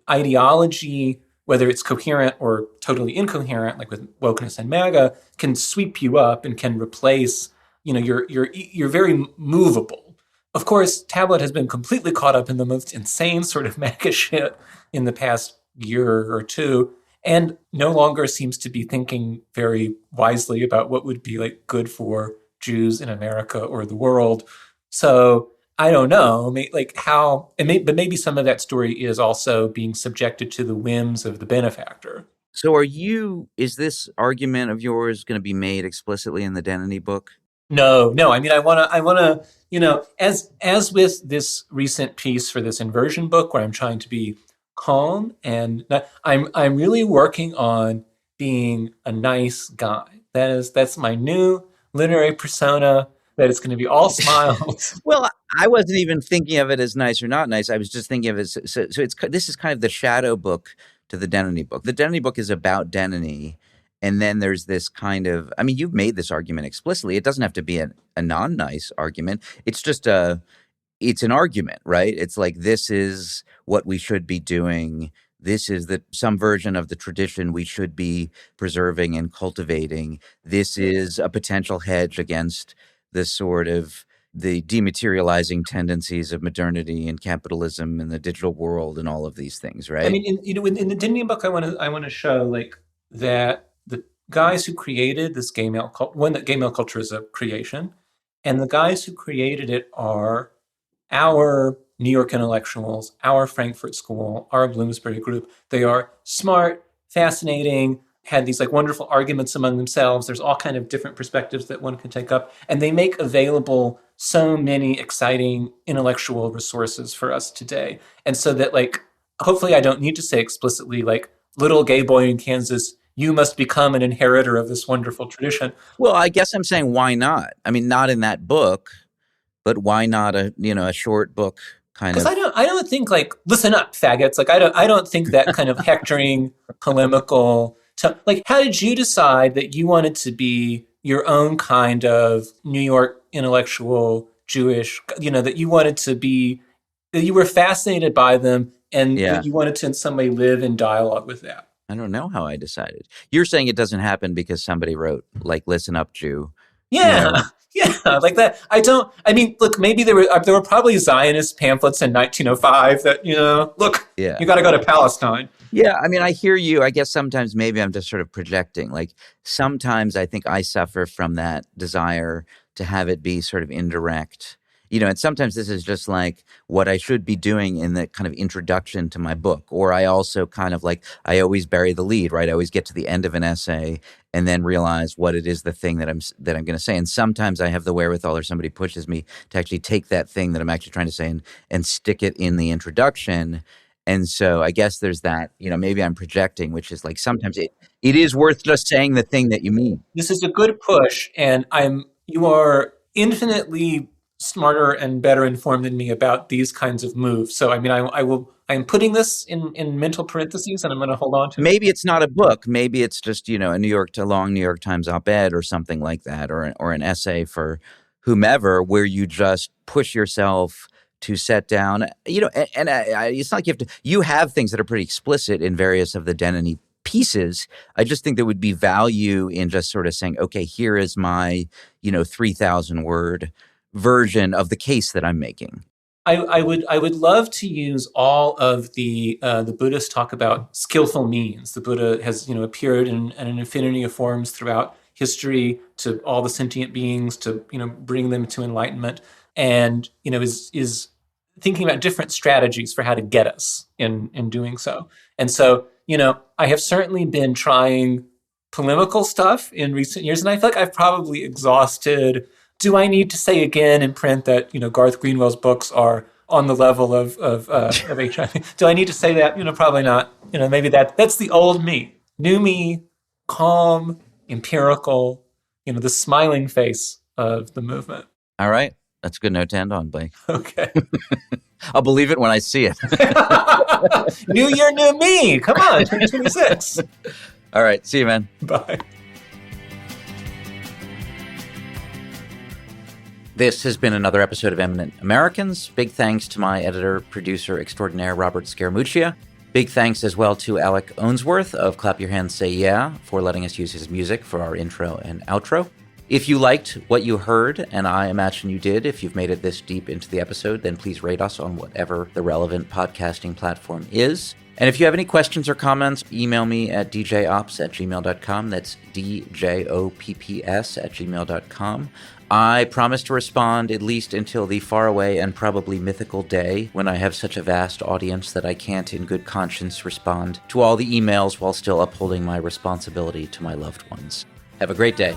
ideology, whether it's coherent or totally incoherent, like with wokeness and MAGA, can sweep you up and can replace, you're very movable. Of course, Tablet has been completely caught up in the most insane sort of MAGA shit in the past year or two, and no longer seems to be thinking very wisely about what would be good for Jews in America or the world. So I don't know, but maybe some of that story is also being subjected to the whims of the benefactor. So is this argument of yours going to be made explicitly in the Denneny book? No. I mean, I want to, as with this recent piece for this inversion book where I'm trying to be calm, and I'm really working on being a nice guy. That's my new literary persona, that it's going to be all smiles. Well, I wasn't even thinking of it as nice or not nice. I was just thinking of it this is kind of the shadow book to the Denneny book. The Denneny book is about Denneny, and then there's this kind of, I mean, you've made this argument explicitly. It doesn't have to be a non-nice argument. It's just it's an argument, right? It's like, this is what we should be doing. This is some version of the tradition we should be preserving and cultivating. This is a potential hedge against this sort of the dematerializing tendencies of modernity and capitalism and the digital world and all of these things, right? I mean, in the Denneny book, I want to show that the guys who created this gay male culture, that gay male culture is a creation, and the guys who created it are our New York intellectuals, our Frankfurt School, our Bloomsbury group. They are smart, fascinating, had these wonderful arguments among themselves. There's all kind of different perspectives that one can take up, and they make available so many exciting intellectual resources for us today. And so that hopefully I don't need to say explicitly little gay boy in Kansas, you must become an inheritor of this wonderful tradition. Well, I guess I'm saying, why not? I mean, not in that book, but why not a short book kind of? Because I don't think listen up, faggots. I don't think that kind of hectoring, polemical. How did you decide that you wanted to be your own kind of New York intellectual Jewish? That you wanted to be, that you were fascinated by them, and that you wanted to in some way live in dialogue with that. I don't know how I decided. You're saying it doesn't happen because somebody wrote "Listen Up, Jew." Yeah. Yeah, that. Look, maybe there were probably Zionist pamphlets in 1905 that, you got to go to Palestine. Yeah, I mean, I hear you. I guess sometimes maybe I'm just sort of projecting. Sometimes I think I suffer from that desire to have it be sort of indirect. And sometimes this is just what I should be doing in the kind of introduction to my book. Or I also kind of I always bury the lead, right? I always get to the end of an essay and then realize what it is, the thing that I'm going to say. And sometimes I have the wherewithal, or somebody pushes me to actually take that thing that I'm actually trying to say and stick it in the introduction. And so I guess there's that, maybe I'm projecting, which is like sometimes it is worth just saying the thing that you mean. This is a good push, and you are infinitely smarter and better informed than me about these kinds of moves. So, I mean, I'm putting this in mental parentheses, and I'm going to hold on to it. Maybe it's not a book. Maybe it's just, a long New York Times op-ed or something like that, or an essay for whomever, where you just push yourself to set down, and it's not like you have things that are pretty explicit in various of the Denneny pieces. I just think there would be value in just sort of saying, okay, here is my, 3,000 word version of the case that I'm making. I would love to use all of the Buddhists talk about skillful means. The Buddha has appeared in an infinity of forms throughout history to all the sentient beings to bring them to enlightenment, and is thinking about different strategies for how to get us in doing so. And so I have certainly been trying polemical stuff in recent years, and I feel like I've probably exhausted. Do I need to say again in print that Garth Greenwell's books are on the level of HIV? Do I need to say that? Probably not. Maybe that's the old me. New me, calm, empirical. The smiling face of the movement. All right, that's a good note to end on, Blake. Okay. I'll believe it when I see it. New year, new me. Come on, 2026. All right, see you, man. Bye. This has been another episode of Eminent Americans. Big thanks to my editor, producer extraordinaire, Robert Scaramuccia. Big thanks as well to Alec Ownsworth of Clap Your Hands, Say Yeah, for letting us use his music for our intro and outro. If you liked what you heard, and I imagine you did, if you've made it this deep into the episode, then please rate us on whatever the relevant podcasting platform is. And if you have any questions or comments, email me at djops@gmail.com. That's djopps@gmail.com. I promise to respond at least until the faraway and probably mythical day when I have such a vast audience that I can't in good conscience respond to all the emails while still upholding my responsibility to my loved ones. Have a great day.